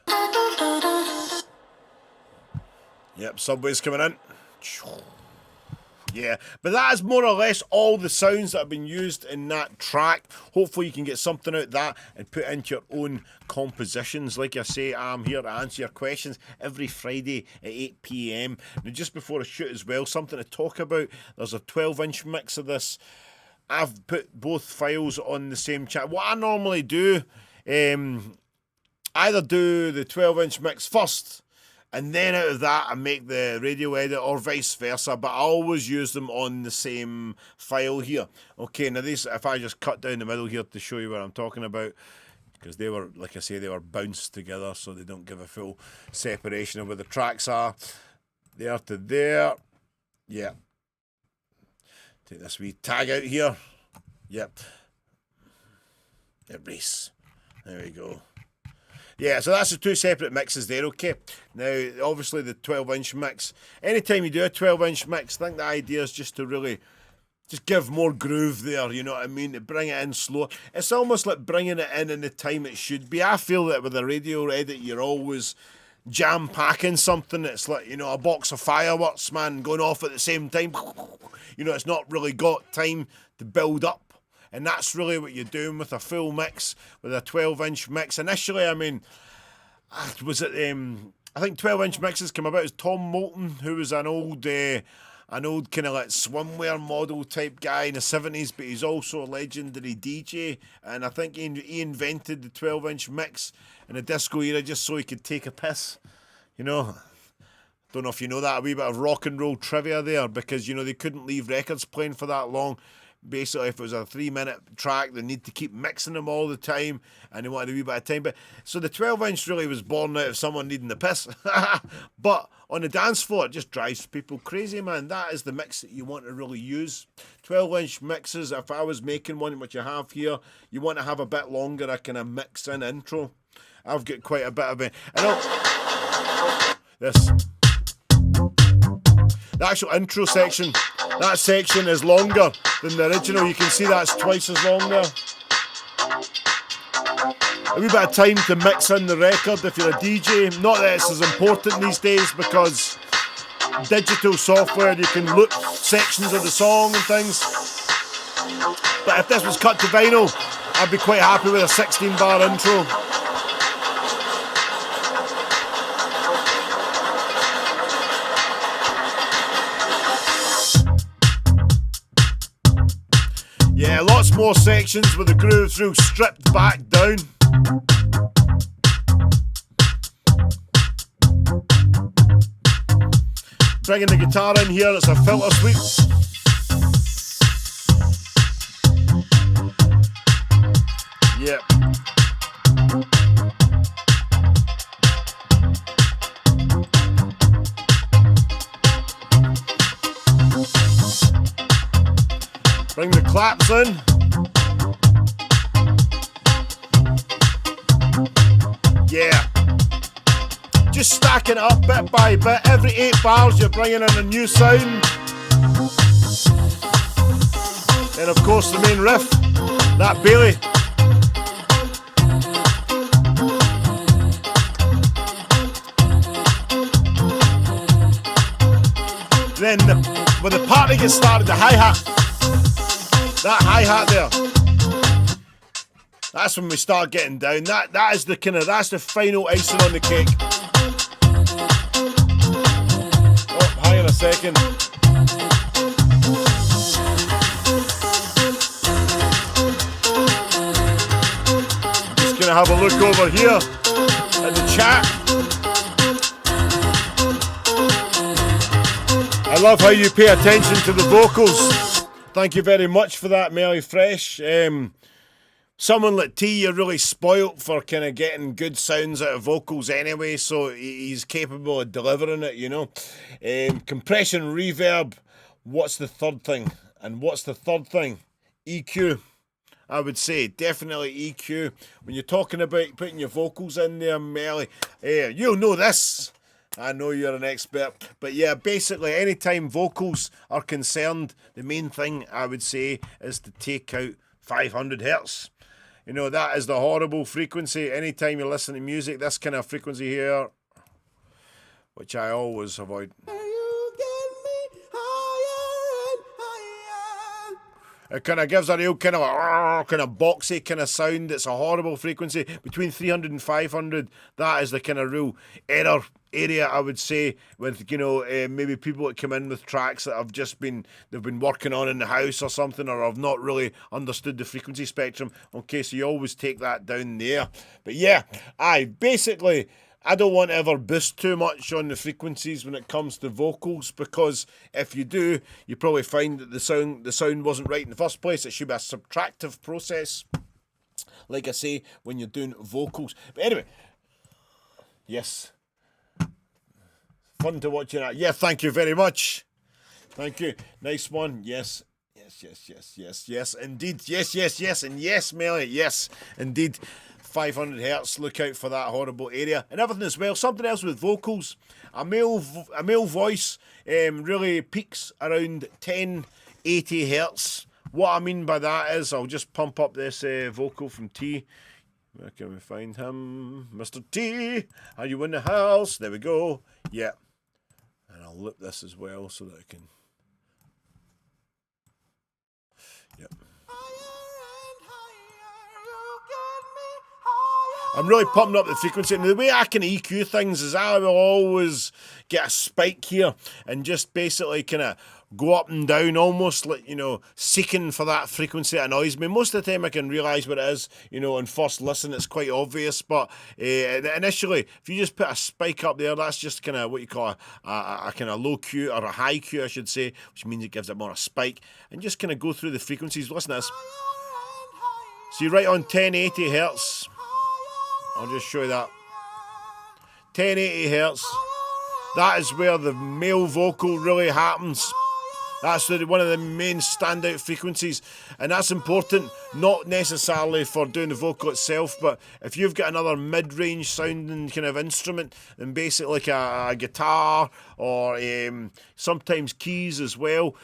Yep, Subway's coming in. Yeah, but that is more or less all the sounds that have been used in that track. Hopefully you can get something out of that and put into your own compositions. Like I say, I'm here to answer your questions every Friday at 8 PM. Now, just before I shoot as well, something to talk about. There's a 12-inch mix of this. I've put both files on the same chat. What I normally do, either do the 12-inch mix first, and then out of that I make the radio edit, or vice versa, but I always use them on the same file here. Okay, now these, if I just cut down the middle here to show you what I'm talking about, because they were, like I say, they were bounced together, so they don't give a full separation of where the tracks are. There to there. Yeah. Take this wee tag out here. Yep. Erase. There we go. Yeah, so that's the two separate mixes there, okay? Now, obviously the 12-inch mix. Anytime you do a 12-inch mix, I think the idea is just to really just give more groove there, you know what I mean? To bring it in slow. It's almost like bringing it in the time it should be. I feel that with a radio edit, you're always jam-packing something. It's like, you know, a box of fireworks, man, going off at the same time. You know, it's not really got time to build up. And that's really what you're doing with a full mix, with a 12-inch mix. Initially, I mean, was it, I think 12-inch mixes came about as Tom Moulton, who was an old kind of like swimwear model type guy in the 70s, but he's also a legendary DJ. And I think he invented the 12-inch mix in the disco era just so he could take a piss, you know. Don't know if you know that, a wee bit of rock and roll trivia there, because, you know, they couldn't leave records playing for that long. Basically, if it was a 3-minute track, they need to keep mixing them all the time, and they wanted a wee bit of time. But so the 12-inch really was born out of someone needing the piss. But on the dance floor, it just drives people crazy, man. That is the mix that you want to really use. 12-inch mixes, if I was making one, which you have here, you want to have a bit longer, a kind of mix-in intro. I've got quite a bit of it. This. The actual intro section, that section is longer than the original. You can see that's twice as long there. A wee bit of time to mix in the record if you're a DJ. Not that it's as important these days, because digital software, you can loop sections of the song and things. But if this was cut to vinyl, I'd be quite happy with a 16-bar intro. Yeah, lots more sections with the grooves through stripped back down. Bringing the guitar in here, it's a filter sweep. Yep. Bring the claps in. Yeah. Just stacking it up bit by bit. Every 8 bars you're bringing in a new sound. And of course the main riff, that Bailey. Then when the party gets started, the hi-hat. That hi-hat there, that's when we start getting down. That is the kind of, that's the final icing on the cake. Oh, hang on a second. Just gonna have a look over here at the chat. I love how you pay attention to the vocals. Thank you very much for that, Melly Fresh. Someone like T, you're really spoilt for kind of getting good sounds out of vocals anyway, so he's capable of delivering it, you know. Compression, reverb, what's the third thing? And what's the third thing? EQ, I would say. Definitely EQ. When you're talking about putting your vocals in there, Melly, you'll know this. I know you're an expert. But yeah, basically, anytime vocals are concerned, the main thing I would say is to take out 500 hertz. You know, that is the horrible frequency. Anytime you listen to music, this kind of frequency here, which I always avoid. It kind of gives a real kind of boxy kind of sound. It's a horrible frequency. Between 300 and 500, that is the kind of real error area, I would say, with, you know, maybe people that come in with tracks that they've been working on in the house or something, or have not really understood the frequency spectrum. Okay, so you always take that down there. But yeah, basically, I don't want to ever boost too much on the frequencies when it comes to vocals, because if you do, you probably find that the sound wasn't right in the first place. It should be a subtractive process, like I say, when you're doing vocals. But anyway, yes. Fun to watch you that. Yeah, thank you very much. Thank you. Nice one. Yes. Yes, indeed. Yes, and yes, Melly, yes, indeed. 500 hertz, look out for that horrible area. And everything as well. Something else with vocals. A male voice really peaks around 1080 hertz. What I mean by that is, I'll just pump up this vocal from T. Where can we find him? Mr. T, are you in the house? There we go. Yeah. And I'll loop this as well so that I can... Yep. I'm really pumping up the frequency, and the way I can EQ things is I will always get a spike here and just basically kind of go up and down, almost like, you know, seeking for that frequency that annoys me. Most of the time I can realise what it is, you know, on first listen it's quite obvious, but initially, if you just put a spike up there, that's just kind of what you call a kind of low Q, or a high Q I should say, which means it gives it more a spike, and just kind of go through the frequencies. Listen to this. So you're right on 1080 hertz. I'll just show you that. 1080 hertz. That is where the male vocal really happens. That's one of the main standout frequencies. And that's important, not necessarily for doing the vocal itself, but if you've got another mid-range sounding kind of instrument, then basically like a guitar, or sometimes keys as well,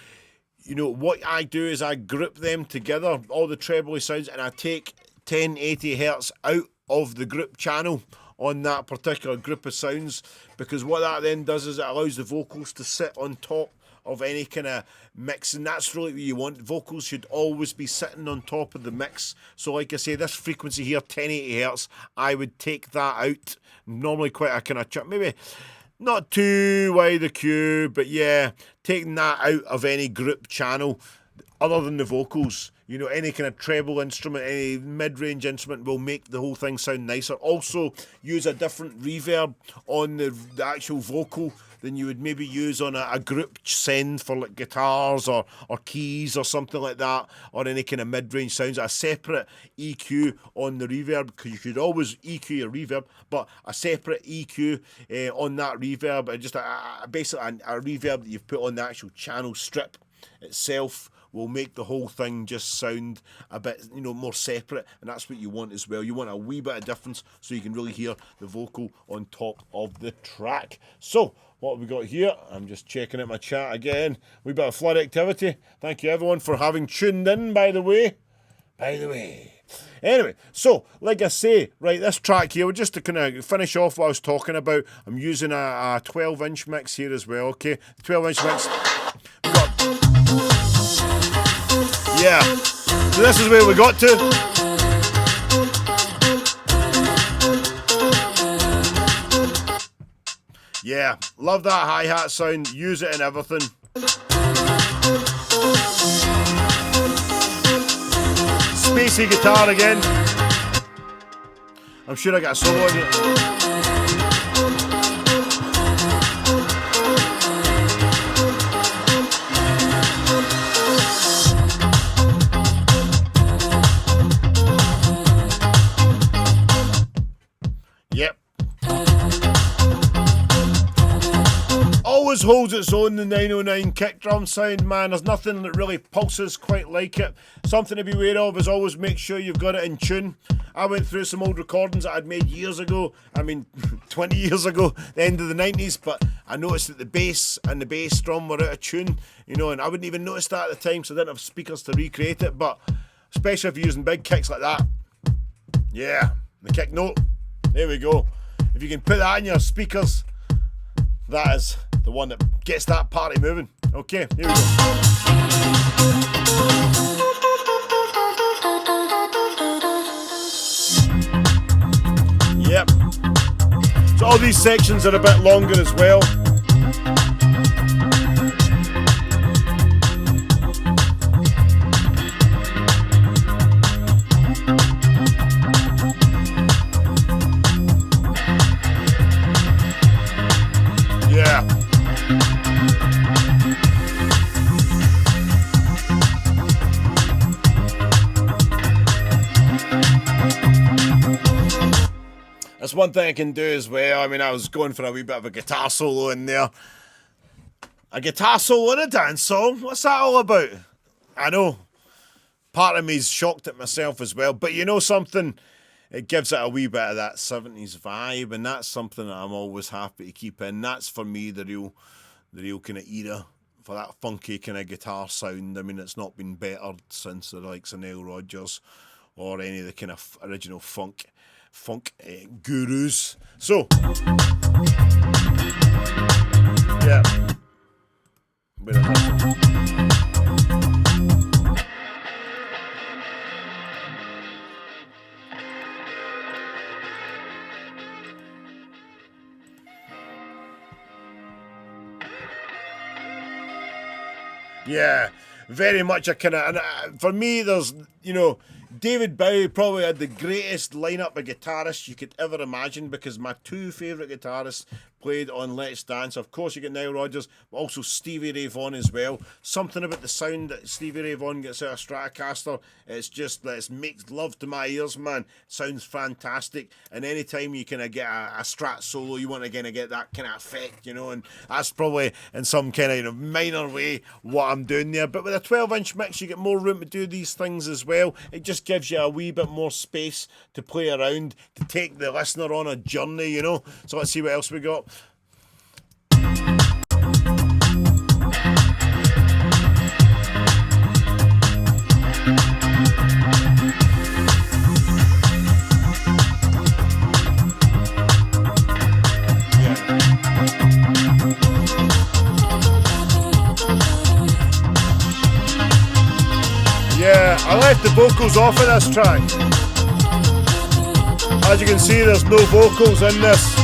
you know, what I do is I group them together, all the trebly sounds, and I take 1080 hertz out of the group channel on that particular group of sounds, because what that then does is it allows the vocals to sit on top of any kind of mix, and that's really what you want. Vocals should always be sitting on top of the mix. So like I say, this frequency here, 1080 hertz, I would take that out. Normally quite a kind of maybe not too wide a Q, but yeah, taking that out of any group channel other than the vocals. You know, any kind of treble instrument, any mid-range instrument will make the whole thing sound nicer. Also, use a different reverb on the actual vocal than you would maybe use on a group send for like guitars or keys or something like that, or any kind of mid-range sounds. A separate EQ on the reverb, because you could always EQ your reverb, but a separate EQ on that reverb, and just basically a reverb that you've put on the actual channel strip itself will make the whole thing just sound a bit, you know, more separate, and that's what you want as well. You want a wee bit of difference so you can really hear the vocal on top of the track. So, what have we got here? I'm just checking out my chat again. Wee bit of flood activity. Thank you everyone for having tuned in, by the way. Anyway, so, like I say, right, this track here, just to kind of finish off what I was talking about, I'm using a 12-inch mix here as well, okay? 12-inch mix. We got... Yeah, so this is where we got to. Yeah, love that hi-hat sound, use it in everything. Spacey guitar again. I'm sure I got a solo in it. holds its own, the 909 kick drum sound, man. There's nothing that really pulses quite like it. Something to be aware of is always make sure you've got it in tune. I went through some old recordings that I'd made years ago, 20 years ago, the end of the 90s, but I noticed that the bass and the bass drum were out of tune, and I wouldn't even notice that at the time, so I didn't have speakers to recreate it, but especially if you're using big kicks like that. Yeah, the kick note, there we go. If you can put that in your speakers, that is the one that gets that party moving. Okay, here we go. Yep. So all these sections are a bit longer as well. Yeah. That's one thing I can do as well. I was going for a wee bit of a guitar solo in there. A guitar solo in a dance song? What's that all about? I know. Part of me's shocked at myself as well. But you know something? It gives it a wee bit of that 70s vibe, and that's something that I'm always happy to keep in. That's for me the real kind of era for that funky kind of guitar sound. It's not been bettered since the likes of Nile Rodgers or any of the kind of original funk gurus. So, yeah. Where is that? Yeah, very much a kind of, and for me, there's, David Bowie probably had the greatest lineup of guitarists you could ever imagine, because my two favourite guitarists played on Let's Dance. Of course, you get Nile Rodgers, but also Stevie Ray Vaughan as well. Something about the sound that Stevie Ray Vaughan gets out of Stratocaster, it makes love to my ears, man. It sounds fantastic. And anytime you kind of get a Strat solo, you want to kind of get that kind of effect, and that's probably in some kind of minor way what I'm doing there. But with a 12-inch mix, you get more room to do these things as well. It just gives you a wee bit more space to play around, to take the listener on a journey, So let's see what else we got. Yeah, I left the vocals off of this track. As you can see, there's no vocals in this.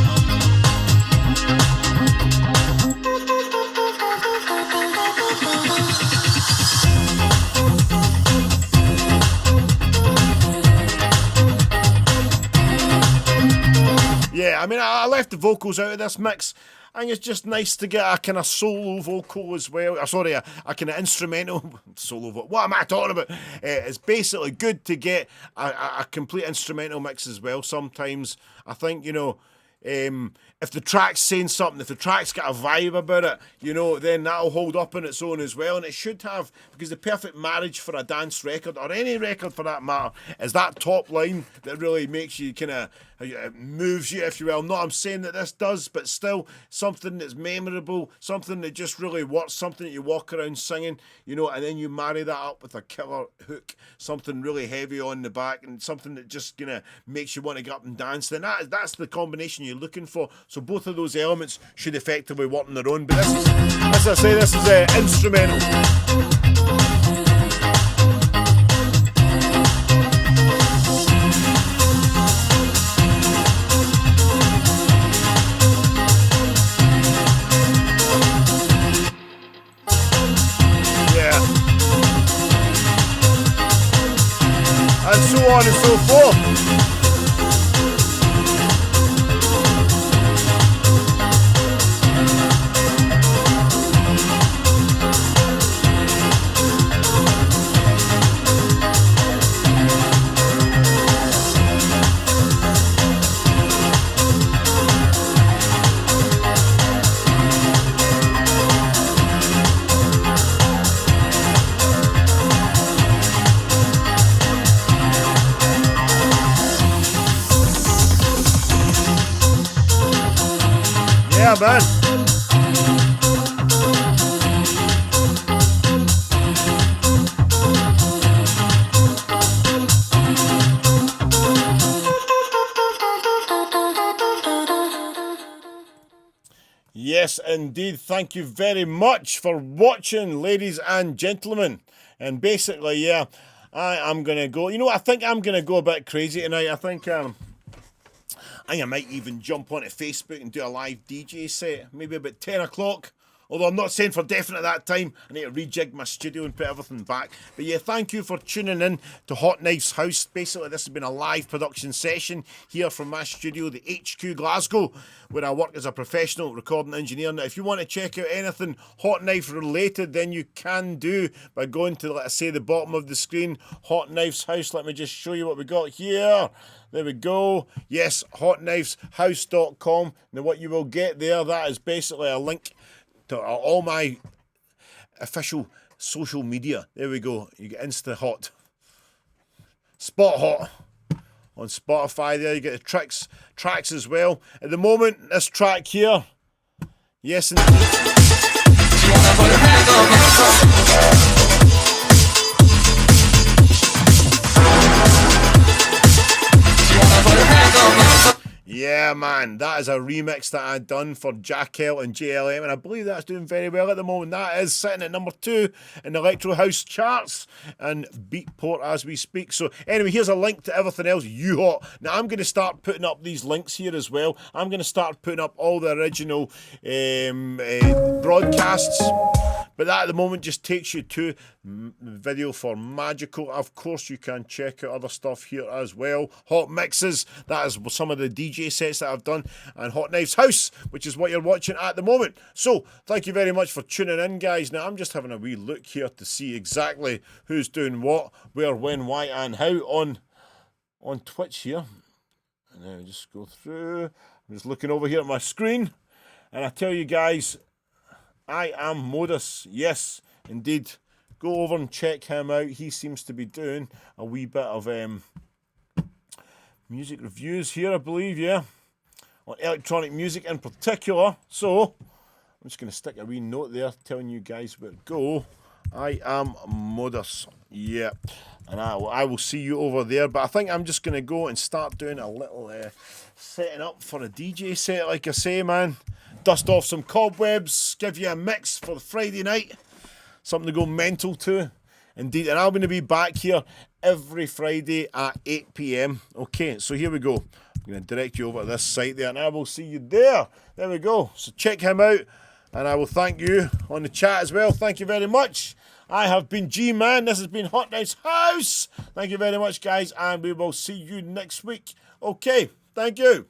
Yeah, I left the vocals out of this mix. I think it's just nice to get a kind of solo vocal as well. Sorry, a kind of instrumental solo vocal. What am I talking about? It's basically good to get a complete instrumental mix as well. Sometimes I think, if the track's saying something, if the track's got a vibe about it, then that'll hold up on its own as well. And it should have, because the perfect marriage for a dance record, or any record for that matter, is that top line that really makes you kind of, moves you, if you will. Not I'm saying that this does, but still something that's memorable, something that just really works, something that you walk around singing, and then you marry that up with a killer hook, something really heavy on the back, and something that just kind of makes you want to get up and dance. Then that's the combination you're looking for. So both of those elements should effectively work on their own. But this is, as I say, this is instrumental. And so on and so forth. Yeah, man. Yes, indeed. Thank you very much for watching, ladies and gentlemen. And basically, yeah, I am going to go. You know what? I think I'm going to go a bit crazy tonight. I think I might even jump onto Facebook and do a live DJ set, maybe about 10 o'clock. Although I'm not saying for definite that time. I need to rejig my studio and put everything back. But yeah, thank you for tuning in to Hotknife's house. Basically, this has been a live production session here from my studio, the HQ Glasgow, where I work as a professional recording engineer. Now, if you want to check out anything Hotknife related, then you can do by going to, let's say, the bottom of the screen, Hotknife's house. Let me just show you what we got here. There we go. Yes, hotknifeshouse.com. Now, what you will get there, that is basically a link to all my official social media. There we go. You get Insta Hot, Spot Hot on Spotify. There you get the tracks as well. At the moment, this track here, yes indeed. Yeah, man, that is a remix that I done for Jackal and JLM, and I believe that's doing very well at the moment. That is sitting at number 2 in the Electro House charts and Beatport as we speak. So anyway, here's a link to everything else you hot. Now I'm going to start putting up these links here as well. I'm going to start putting up all the original broadcasts. But that at the moment just takes you to the video for Magical. Of course, you can check out other stuff here as well. Hot mixes, that is some of the DJ sets that I've done. And Hotknife's house, which is what you're watching at the moment. So, thank you very much for tuning in, guys. Now, I'm just having a wee look here to see exactly who's doing what, where, when, why, and how on Twitch here. And then just go through. I'm just looking over here at my screen. And I tell you guys, I am Modus. Yes, indeed. Go over and check him out. He seems to be doing a wee bit of music reviews here, I believe, yeah. On electronic music in particular. So, I'm just going to stick a wee note there telling you guys where to go. I am Modus. Yeah. And I will see you over there. But I think I'm just going to go and start doing a little setting up for a DJ set, like I say, man. Dust off some cobwebs, give you a mix for the Friday night. Something to go mental to. Indeed, and I'm going to be back here every Friday at 8 p.m. Okay, so here we go. I'm going to direct you over to this site there, and I will see you there. There we go. So check him out, and I will thank you on the chat as well. Thank you very much. I have been G-Man. This has been Hotknife's house. Thank you very much, guys, and we will see you next week. Okay, thank you.